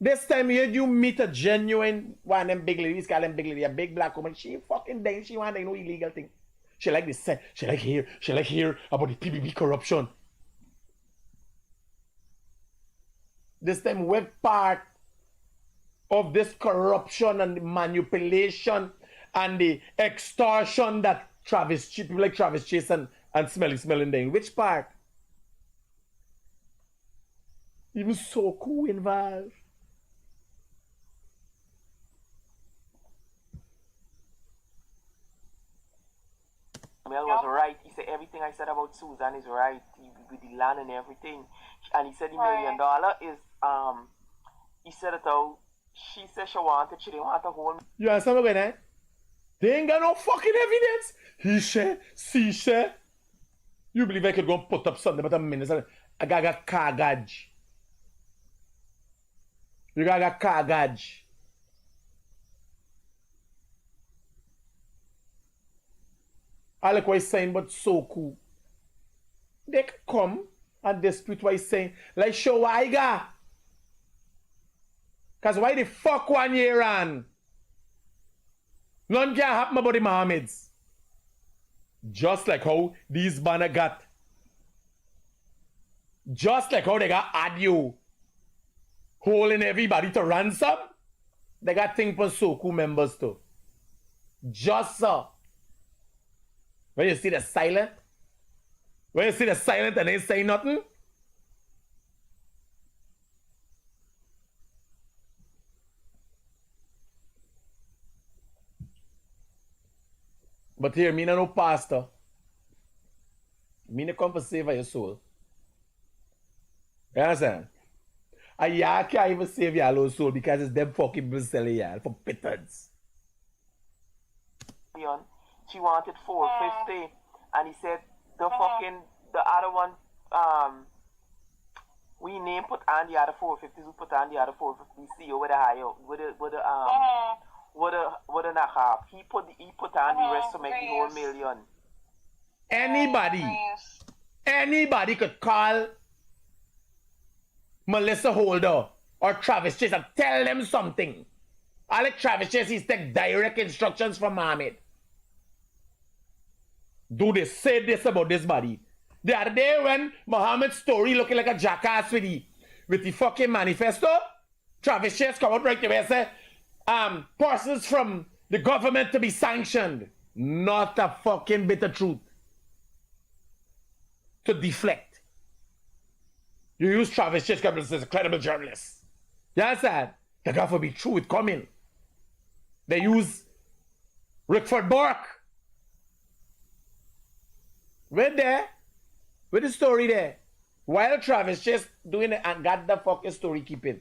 S1: This time here, you meet a genuine one of them big ladies, call them big lady, a big black woman. She fucking dang, she want no illegal thing. She like this, she like hear about the PBB corruption. This time we're part of this corruption and the manipulation and the extortion that people like Travis Chase and Smelling doing. Which part? Even so cool involved.
S6: Mel was right. He said everything I said about Susan is right. With the land and everything. And he said the $1 million is he said it out. She said she didn't want to hold me.
S1: You understand what I'm going on? They ain't got no fucking evidence. He said, she said. You believe I could go and put up something about a minute? I got a car gauge. You got a car gauge. I like what he's saying, but so cool. They can come and dispute what he's saying. Like, show what I got. Because why the fuck 1 year on? None can happen about the Mohammeds. Just like how these banner got. Just like how they got Adio holding everybody to ransom. They got thing for Soku members too. Just so. When you see the silent. When you see the silent and they say nothing. But here, me no pastor. Me no come for save your soul. You understand? And y'all can't even save your soul because it's them fucking people selling y'all for pittance.
S6: She wanted 450 and he said the other one we name put on the other 450s, who put on the other 450 CEO with a higher with a half. He put on the rest to make the whole $1 million.
S1: Anybody could call Melissa Holder or Travis Chase and tell them something. I like Travis Chase, he's take direct instructions from Mohammed. Do they say this about this body? The other day when Mohammed's story looking like a jackass with the fucking manifesto, Travis Chase come out right away and say, persons from the government to be sanctioned. Not a fucking bit of truth. To deflect. You use Travis Chase as a credible journalist. You understand? The got to be true with coming. They use Rickford Burke. Right there. With the story there. While Travis Chase doing it and got the fucking story keeping.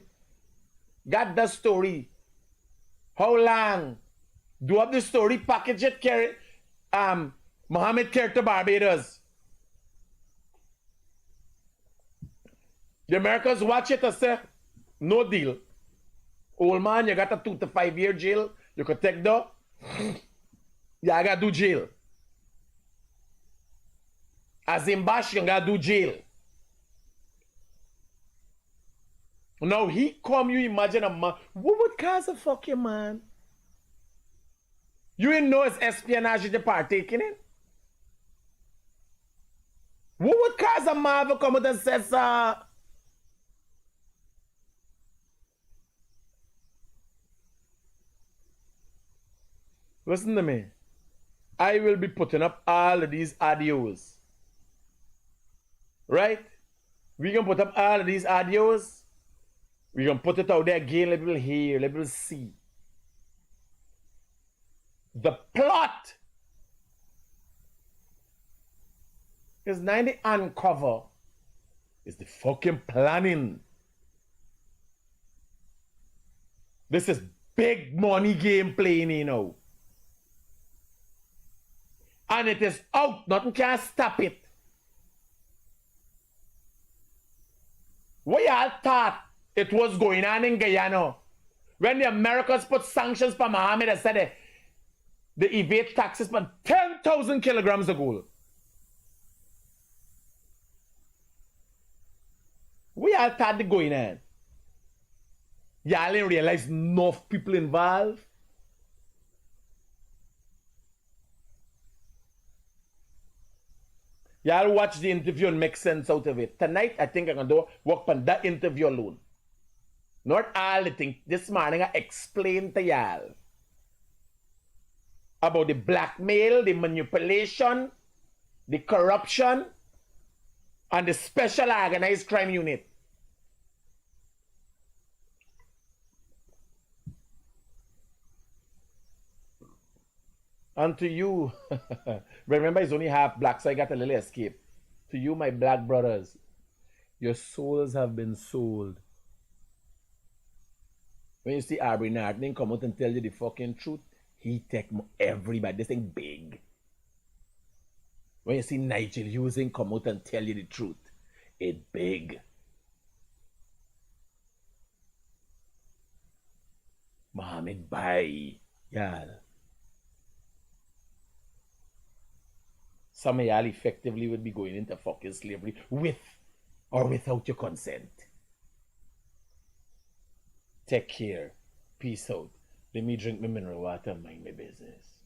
S1: Got the story. How long? Do up the story, package it, carry Mohammed carried to Barbados. The Americans watch it and say, no deal. Old man, you got a 2 to 5 year jail. You could take the. You gotta do jail. As in Bash, you gotta do jail. Now he come, you imagine a man. What would cause a fucking man? You didn't know it's espionage the partaking in? What would cause a man to come out and say, sir? Listen to me. I will be putting up all of these audios. Right? We can put up all of these audios. We can put it out there again. Let people hear. Let people see. The plot is 90 uncover. Is the fucking planning. This is big money game playing, you know. And it is out. Nothing can stop it. What y'all thought it was going on in Guyana when the Americans put sanctions for Mohammed and said they evade taxes for 10,000 kilograms of gold? What y'all thought they going on? Y'all didn't realize enough people involved? Y'all watch the interview and make sense out of it. Tonight, I think I'm going to work on that interview alone. Not all the things. This morning, I explained to y'all about the blackmail, the manipulation, the corruption, and the special organized crime unit. And to you, remember he's only half black, so I got a little escape. To you, my black brothers, your souls have been sold. When you see Aubrey Nartling come out and tell you the fucking truth, he take everybody. This thing big. When you see Nigel Husing come out and tell you the truth, it big. Mohammed, bye. Y'all. Some of y'all effectively would be going into fucking slavery with or without your consent. Take care. Peace out. Let me drink my mineral water and mind my business.